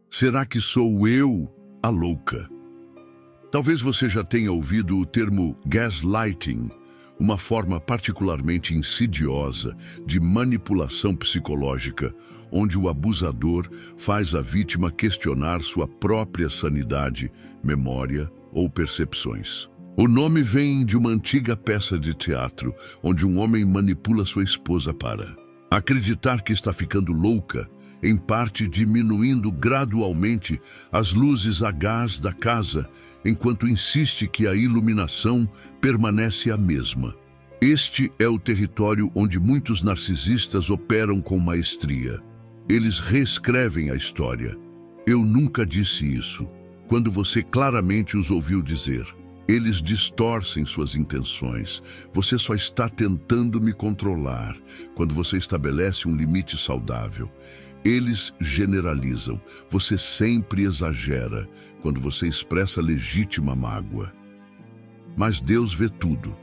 Será que sou eu a louca? Talvez você já tenha ouvido o termo gaslighting, uma forma particularmente insidiosa de manipulação psicológica, onde o abusador faz a vítima questionar sua própria sanidade, memória ou percepções. O nome vem de uma antiga peça de teatro, onde um homem manipula sua esposa para acreditar que está ficando louca, em parte diminuindo gradualmente as luzes a gás da casa, enquanto insiste que a iluminação permanece a mesma. Este é o território onde muitos narcisistas operam com maestria. Eles reescrevem a história. Eu nunca disse isso, quando você claramente os ouviu dizer. Eles distorcem suas intenções. Você só está tentando me controlar, quando você estabelece um limite saudável. Eles generalizam. Você sempre exagera quando você expressa legítima mágoa. Mas Deus vê tudo.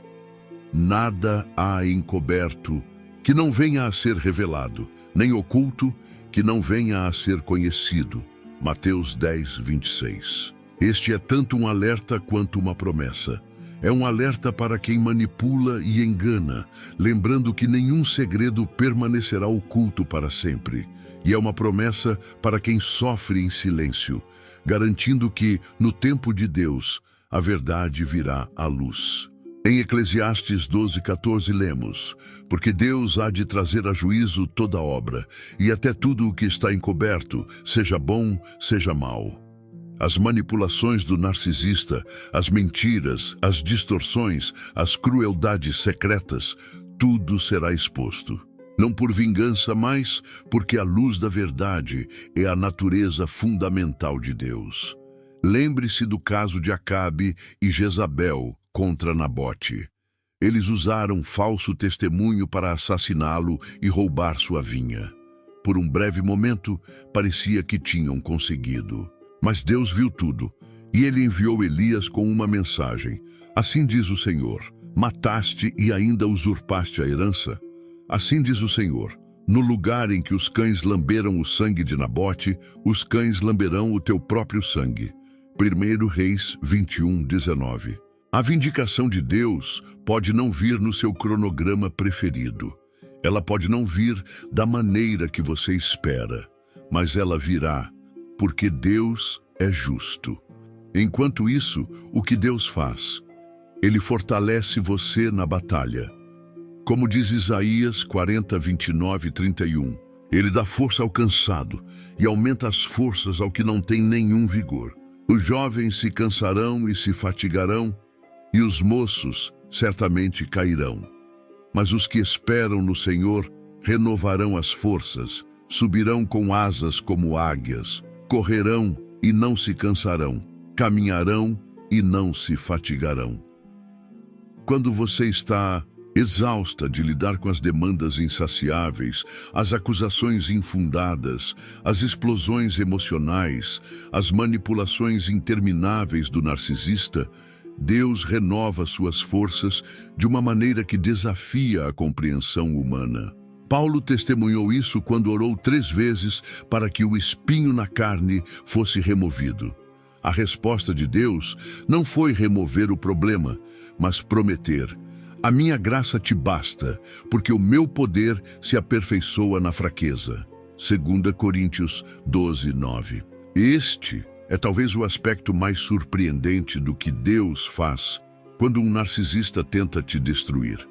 Nada há encoberto que não venha a ser revelado, nem oculto que não venha a ser conhecido. Mateus 10, 26. Este é tanto um alerta quanto uma promessa. É um alerta para quem manipula e engana, lembrando que nenhum segredo permanecerá oculto para sempre. E é uma promessa para quem sofre em silêncio, garantindo que, no tempo de Deus, a verdade virá à luz. Em Eclesiastes 12:14 lemos: porque Deus há de trazer a juízo toda obra, e até tudo o que está encoberto, seja bom, seja mau. As manipulações do narcisista, as mentiras, as distorções, as crueldades secretas, tudo será exposto. Não por vingança, mas porque a luz da verdade é a natureza fundamental de Deus. Lembre-se do caso de Acabe e Jezabel contra Nabote. Eles usaram falso testemunho para assassiná-lo e roubar sua vinha. Por um breve momento, parecia que tinham conseguido. Mas Deus viu tudo, e ele enviou Elias com uma mensagem. Assim diz o Senhor: mataste e ainda usurpaste a herança? Assim diz o Senhor: no lugar em que os cães lamberam o sangue de Nabote, os cães lamberão o teu próprio sangue. 1 Reis 21:19. A vindicação de Deus pode não vir no seu cronograma preferido. Ela pode não vir da maneira que você espera, mas ela virá, porque Deus é justo. Enquanto isso, o que Deus faz? Ele fortalece você na batalha. Como diz Isaías 40, 29 e 31, ele dá força ao cansado e aumenta as forças ao que não tem nenhum vigor. Os jovens se cansarão e se fatigarão, e os moços certamente cairão. Mas os que esperam no Senhor renovarão as forças, subirão com asas como águias, correrão e não se cansarão, caminharão e não se fatigarão. Quando você está exausta de lidar com as demandas insaciáveis, as acusações infundadas, as explosões emocionais, as manipulações intermináveis do narcisista, Deus renova suas forças de uma maneira que desafia a compreensão humana. Paulo testemunhou isso quando orou 3 vezes para que o espinho na carne fosse removido. A resposta de Deus não foi remover o problema, mas prometer: a minha graça te basta, porque o meu poder se aperfeiçoa na fraqueza. 2 Coríntios 12, 9. Este é talvez o aspecto mais surpreendente do que Deus faz quando um narcisista tenta te destruir.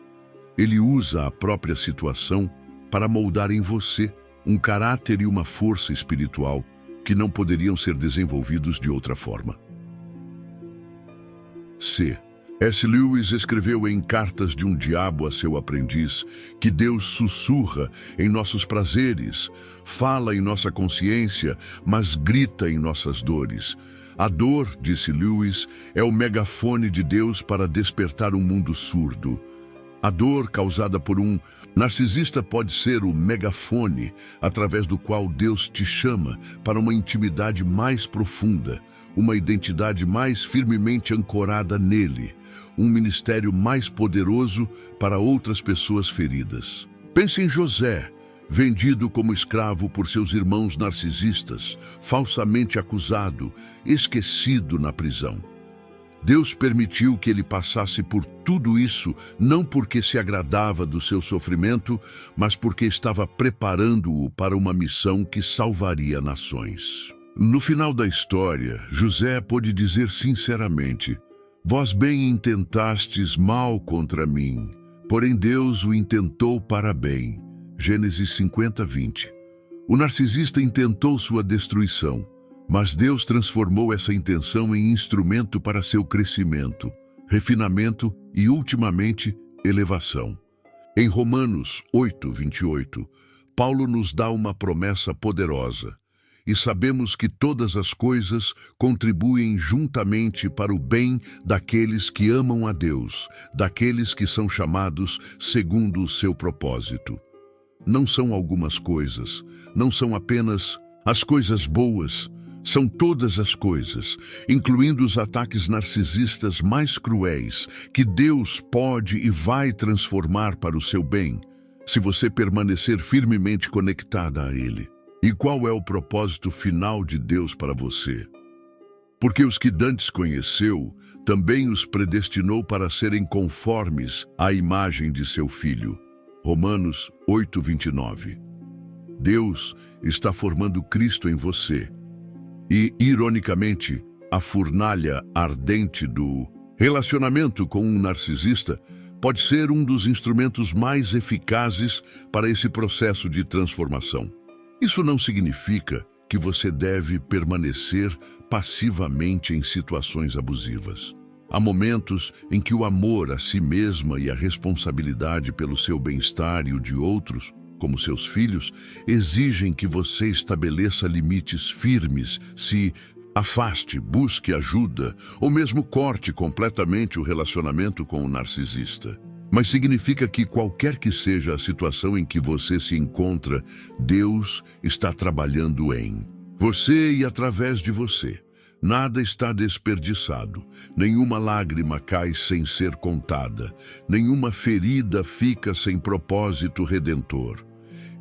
Ele usa a própria situação para moldar em você um caráter e uma força espiritual que não poderiam ser desenvolvidos de outra forma. C.S. Lewis escreveu em Cartas de um Diabo a seu aprendiz que Deus sussurra em nossos prazeres, fala em nossa consciência, mas grita em nossas dores. A dor, disse Lewis, é o megafone de Deus para despertar um mundo surdo. A dor causada por um narcisista pode ser o megafone através do qual Deus te chama para uma intimidade mais profunda, uma identidade mais firmemente ancorada nele, um ministério mais poderoso para outras pessoas feridas. Pense em José, vendido como escravo por seus irmãos narcisistas, falsamente acusado, esquecido na prisão. Deus permitiu que ele passasse por tudo isso, não porque se agradava do seu sofrimento, mas porque estava preparando-o para uma missão que salvaria nações. No final da história, José pôde dizer sinceramente: vós bem intentastes mal contra mim, porém Deus o intentou para bem. Gênesis 50, 20. O narcisista intentou sua destruição, mas Deus transformou essa intenção em instrumento para seu crescimento, refinamento e, ultimamente, elevação. Em Romanos 8, 28, Paulo nos dá uma promessa poderosa: e sabemos que todas as coisas contribuem juntamente para o bem daqueles que amam a Deus, daqueles que são chamados segundo o seu propósito. Não são algumas coisas, não são apenas as coisas boas, são todas as coisas, incluindo os ataques narcisistas mais cruéis, que Deus pode e vai transformar para o seu bem, se você permanecer firmemente conectada a Ele. E qual é o propósito final de Deus para você? Porque os que dantes conheceu, também os predestinou para serem conformes à imagem de seu Filho. Romanos 8:29. Deus está formando Cristo em você. E, ironicamente, a fornalha ardente do relacionamento com um narcisista pode ser um dos instrumentos mais eficazes para esse processo de transformação. Isso não significa que você deve permanecer passivamente em situações abusivas. Há momentos em que o amor a si mesma e a responsabilidade pelo seu bem-estar e o de outros, como seus filhos, exigem que você estabeleça limites firmes, se afaste, busque ajuda ou mesmo corte completamente o relacionamento com o narcisista. Mas significa que qualquer que seja a situação em que você se encontra, Deus está trabalhando em você e através de você. Nada está desperdiçado, nenhuma lágrima cai sem ser contada, nenhuma ferida fica sem propósito redentor.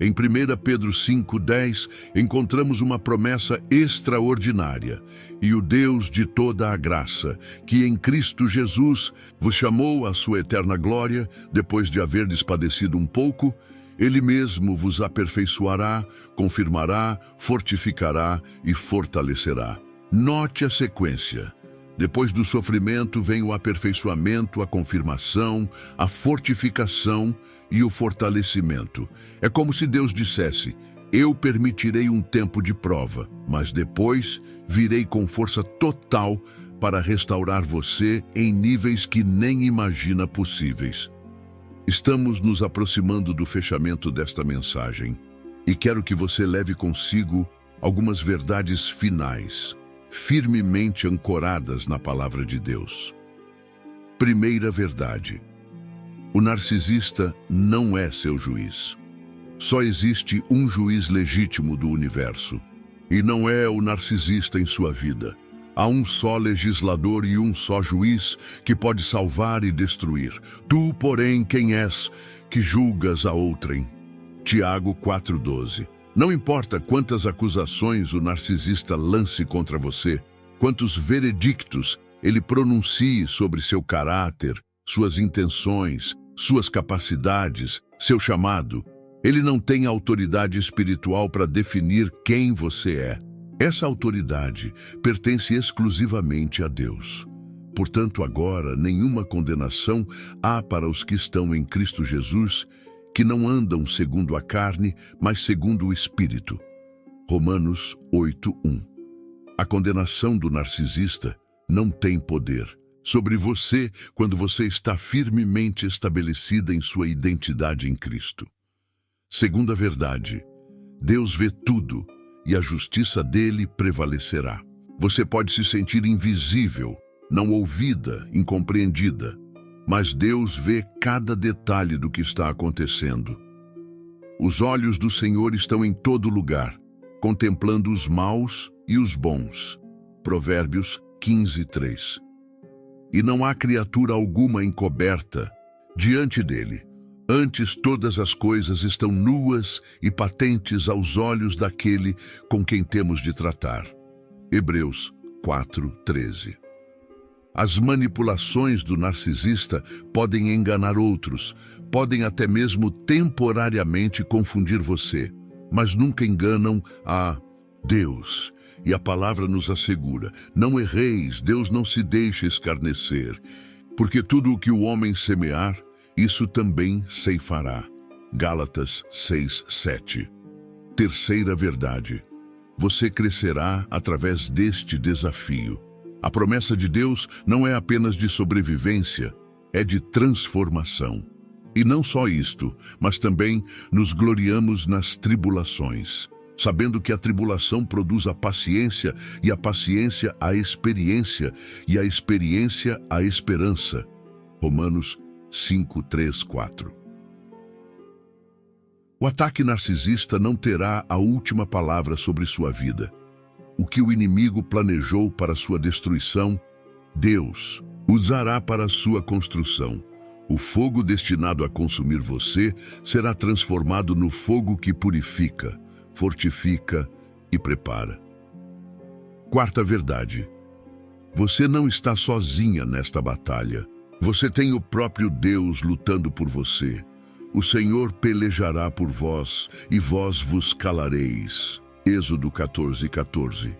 Em 1 Pedro 5:10, encontramos uma promessa extraordinária. E o Deus de toda a graça, que em Cristo Jesus vos chamou à sua eterna glória, depois de haverdes padecido um pouco, Ele mesmo vos aperfeiçoará, confirmará, fortificará e fortalecerá. Note a sequência. Depois do sofrimento vem o aperfeiçoamento, a confirmação, a fortificação e o fortalecimento. É como se Deus dissesse: eu permitirei um tempo de prova, mas depois virei com força total para restaurar você em níveis que nem imagina possíveis. Estamos nos aproximando do fechamento desta mensagem e quero que você leve consigo algumas verdades finais, firmemente ancoradas na palavra de Deus. Primeira verdade: o narcisista não é seu juiz. Só existe um juiz legítimo do universo, e não é o narcisista em sua vida. Há um só legislador e um só juiz que pode salvar e destruir. Tu, porém, quem és, que julgas a outrem? Tiago 4:12. Não importa quantas acusações o narcisista lance contra você, quantos veredictos ele pronuncie sobre seu caráter, suas intenções, suas capacidades, seu chamado, ele não tem autoridade espiritual para definir quem você é. Essa autoridade pertence exclusivamente a Deus. Portanto, agora, nenhuma condenação há para os que estão em Cristo Jesus, que não andam segundo a carne, mas segundo o Espírito. Romanos 8:1. A condenação do narcisista não tem poder sobre você quando você está firmemente estabelecida em sua identidade em Cristo. Segunda verdade: Deus vê tudo e a justiça dele prevalecerá. Você pode se sentir invisível, não ouvida, incompreendida, mas Deus vê cada detalhe do que está acontecendo. Os olhos do Senhor estão em todo lugar, contemplando os maus e os bons. Provérbios 15:3. E não há criatura alguma encoberta diante dele. Antes, todas as coisas estão nuas e patentes aos olhos daquele com quem temos de tratar. Hebreus 4:13. As manipulações do narcisista podem enganar outros, podem até mesmo temporariamente confundir você, mas nunca enganam a Deus. E a palavra nos assegura: não erreis, Deus não se deixa escarnecer, porque tudo o que o homem semear, isso também ceifará. Gálatas 6:7. Terceira verdade: você crescerá através deste desafio. A promessa de Deus não é apenas de sobrevivência, é de transformação. E não só isto, mas também nos gloriamos nas tribulações, sabendo que a tribulação produz a paciência, e a paciência a experiência, e a experiência a esperança. Romanos 5:3-4. O ataque narcisista não terá a última palavra sobre sua vida. O que o inimigo planejou para sua destruição, Deus usará para sua construção. O fogo destinado a consumir você será transformado no fogo que purifica. fortifica e prepara. Quarta verdade: você não está sozinha nesta batalha. Você tem o próprio Deus lutando por você. O Senhor pelejará por vós e vós vos calareis. Êxodo 14:14.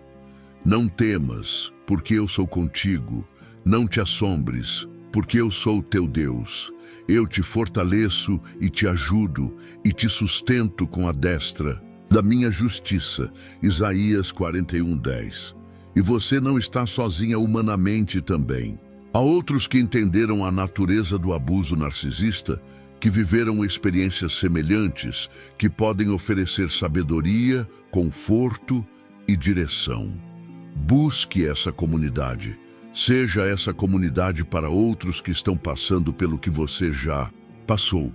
Não temas, porque eu sou contigo. Não te assombres, porque eu sou teu Deus. Eu te fortaleço e te ajudo e te sustento com a destra da minha justiça. Isaías 41:10. E você não está sozinha humanamente também. Há outros que entenderam a natureza do abuso narcisista, que viveram experiências semelhantes, que podem oferecer sabedoria, conforto e direção. Busque essa comunidade. Seja essa comunidade para outros que estão passando pelo que você já passou.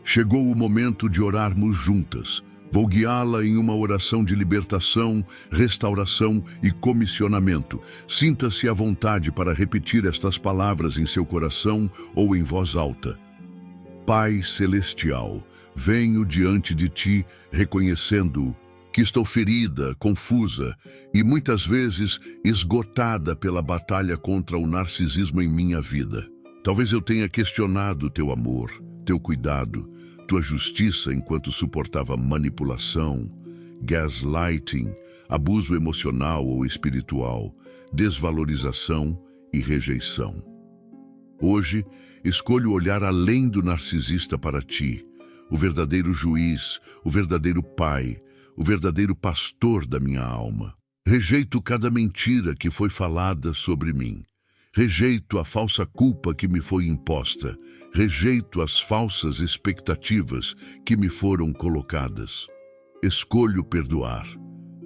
Chegou o momento de orarmos juntas. Vou guiá-la em uma oração de libertação, restauração e comissionamento. Sinta-se à vontade para repetir estas palavras em seu coração ou em voz alta. Pai Celestial, venho diante de Ti reconhecendo que estou ferida, confusa e muitas vezes esgotada pela batalha contra o narcisismo em minha vida. Talvez eu tenha questionado Teu amor, Teu cuidado, Tua justiça enquanto suportava manipulação, gaslighting, abuso emocional ou espiritual, desvalorização e rejeição. Hoje, escolho olhar além do narcisista para Ti, o verdadeiro juiz, o verdadeiro pai, o verdadeiro pastor da minha alma. Rejeito cada mentira que foi falada sobre mim. Rejeito a falsa culpa que me foi imposta. Rejeito as falsas expectativas que me foram colocadas. Escolho perdoar.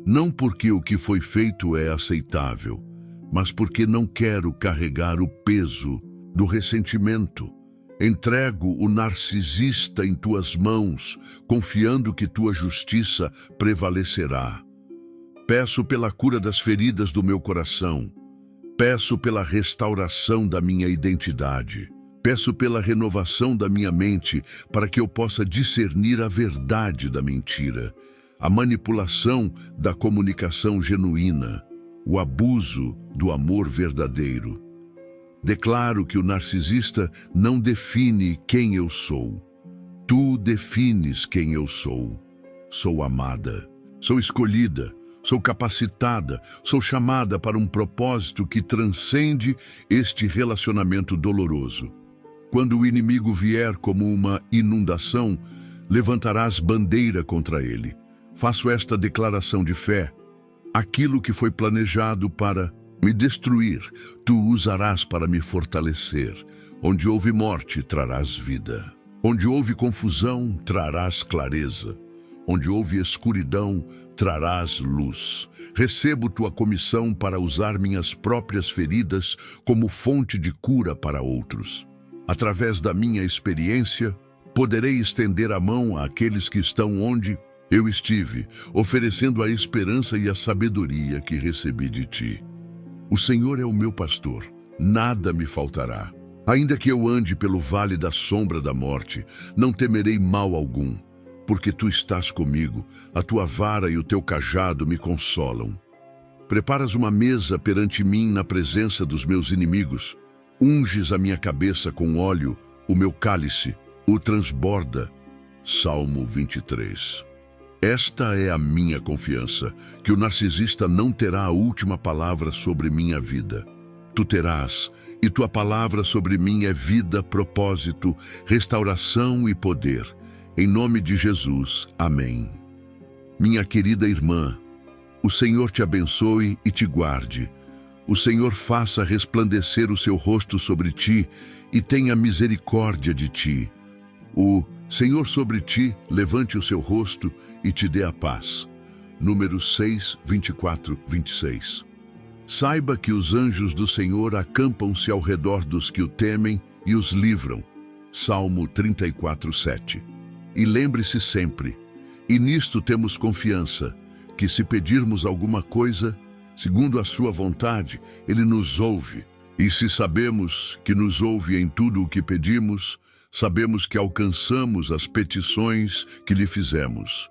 Não porque o que foi feito é aceitável, mas porque não quero carregar o peso do ressentimento. Entrego o narcisista em Tuas mãos, confiando que Tua justiça prevalecerá. Peço pela cura das feridas do meu coração. Peço pela restauração da minha identidade. Peço pela renovação da minha mente para que eu possa discernir a verdade da mentira, a manipulação da comunicação genuína, o abuso do amor verdadeiro. Declaro que o narcisista não define quem eu sou. Tu defines quem eu sou. Sou amada, sou escolhida, sou capacitada, sou chamada para um propósito que transcende este relacionamento doloroso. Quando o inimigo vier como uma inundação, levantarás bandeira contra ele. Faço esta declaração de fé. Aquilo que foi planejado para me destruir, Tu usarás para me fortalecer. Onde houve morte, trarás vida. Onde houve confusão, trarás clareza. Onde houve escuridão, trarás luz. Recebo Tua comissão para usar minhas próprias feridas como fonte de cura para outros. Através da minha experiência, poderei estender a mão àqueles que estão onde eu estive, oferecendo a esperança e a sabedoria que recebi de Ti. O Senhor é o meu pastor, nada me faltará. Ainda que eu ande pelo vale da sombra da morte, não temerei mal algum, porque Tu estás comigo, a Tua vara e o Teu cajado me consolam. Preparas uma mesa perante mim na presença dos meus inimigos. Unges a minha cabeça com óleo, o meu cálice o transborda. Salmo 23. Esta é a minha confiança, que o narcisista não terá a última palavra sobre minha vida. Tu terás, e Tua palavra sobre mim é vida, propósito, restauração e poder. Em nome de Jesus, amém. Minha querida irmã, o Senhor te abençoe e te guarde. O Senhor faça resplandecer o seu rosto sobre ti e tenha misericórdia de ti. O Senhor sobre ti levante o seu rosto e te dê a paz. Números 6, 24, 26. Saiba que os anjos do Senhor acampam-se ao redor dos que o temem e os livram. Salmo 34, 7. E lembre-se sempre, e nisto temos confiança, que se pedirmos alguma coisa, segundo a sua vontade, Ele nos ouve. E se sabemos que nos ouve em tudo o que pedimos, sabemos que alcançamos as petições que lhe fizemos.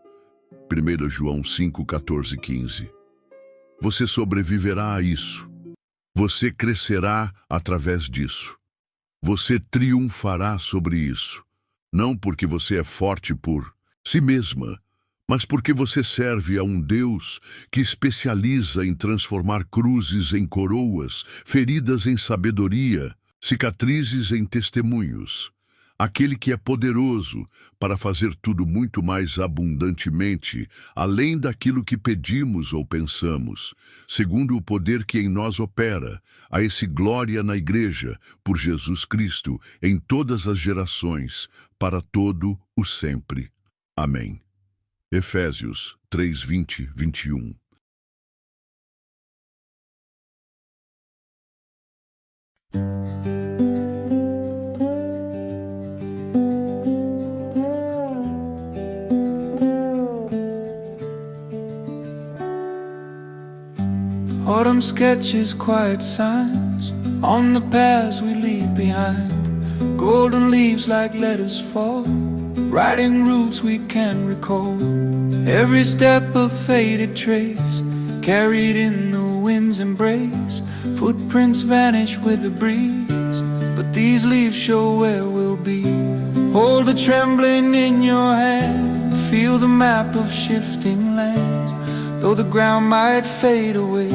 1 João 5, 14 e 15. Você sobreviverá a isso. Você crescerá através disso. Você triunfará sobre isso. Não porque você é forte por si mesma, mas porque você serve a um Deus que especializa em transformar cruzes em coroas, feridas em sabedoria, cicatrizes em testemunhos. Aquele que é poderoso para fazer tudo muito mais abundantemente, além daquilo que pedimos ou pensamos, segundo o poder que em nós opera, a esse glória na Igreja, por Jesus Cristo, em todas as gerações, para todo o sempre. Amém. Efésios 3, 20, 21. Autumn sketches, quiet signs on the paths we leave behind. Golden leaves like letters fall, writing routes we can recall. Every step a faded trace, carried in the wind's embrace. Footprints vanish with the breeze, but these leaves show where we'll be. Hold the trembling in your hand, feel the map of shifting lands. Though the ground might fade away,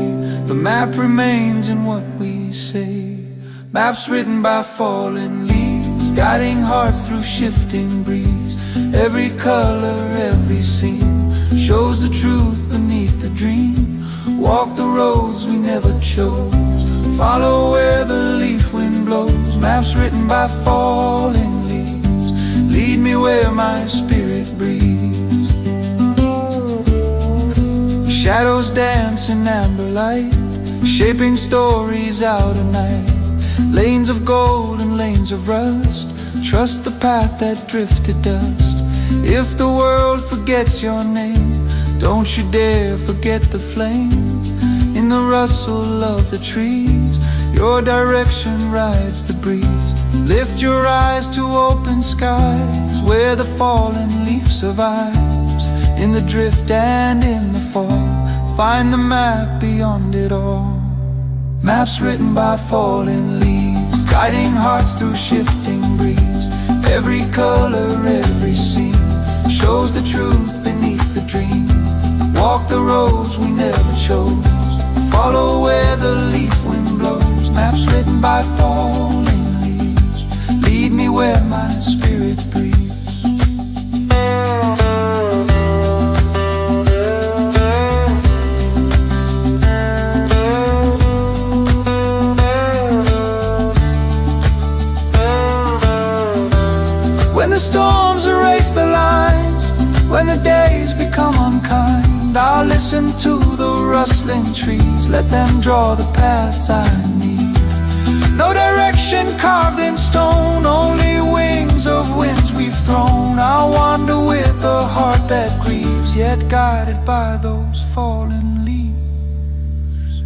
the map remains in what we say. Maps written by fallen leaves, guiding hearts through shifting breeze. Every color, every scene shows the truth beneath the dream. Walk the roads we never chose, follow where the leaf wind blows. Maps written by fallen leaves, lead me where my spirit breathes. Shadows dance in amber light, shaping stories out at night. Lanes of gold and lanes of rust, trust the path that drifted dust. If the world forgets your name, don't you dare forget the flame. In the rustle of the trees, your direction rides the breeze. Lift your eyes to open skies, where the fallen leaf survives. In the drift and in the fall, find the map beyond it all. Maps written by fallen leaves, guiding hearts through shifting breeze. Every color, every scene shows the truth beneath the dream. Walk the roads we never chose, follow where the leaf wind blows. Maps written by fallen leaves, lead me where my spirit breathes. When the storms erase the lines, when the days become unkind, I'll listen to the rustling trees, let them draw the paths I need. No direction carved in stone, only wings of winds we've thrown. I'll wander with a heart that grieves, yet guided by those fallen leaves.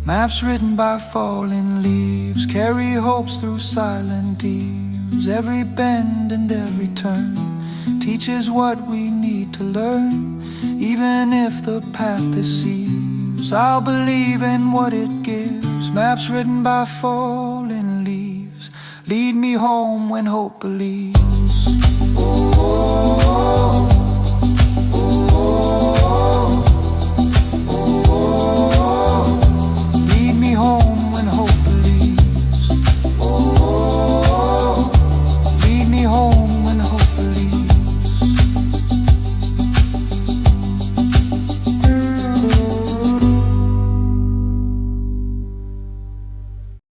Maps written by fallen leaves carry hopes through silent eves. Every bend and every turn teaches what we need to learn. Even if the path deceives, I'll believe in what it gives. Maps written by fallen leaves lead me home when hope believes. Oh.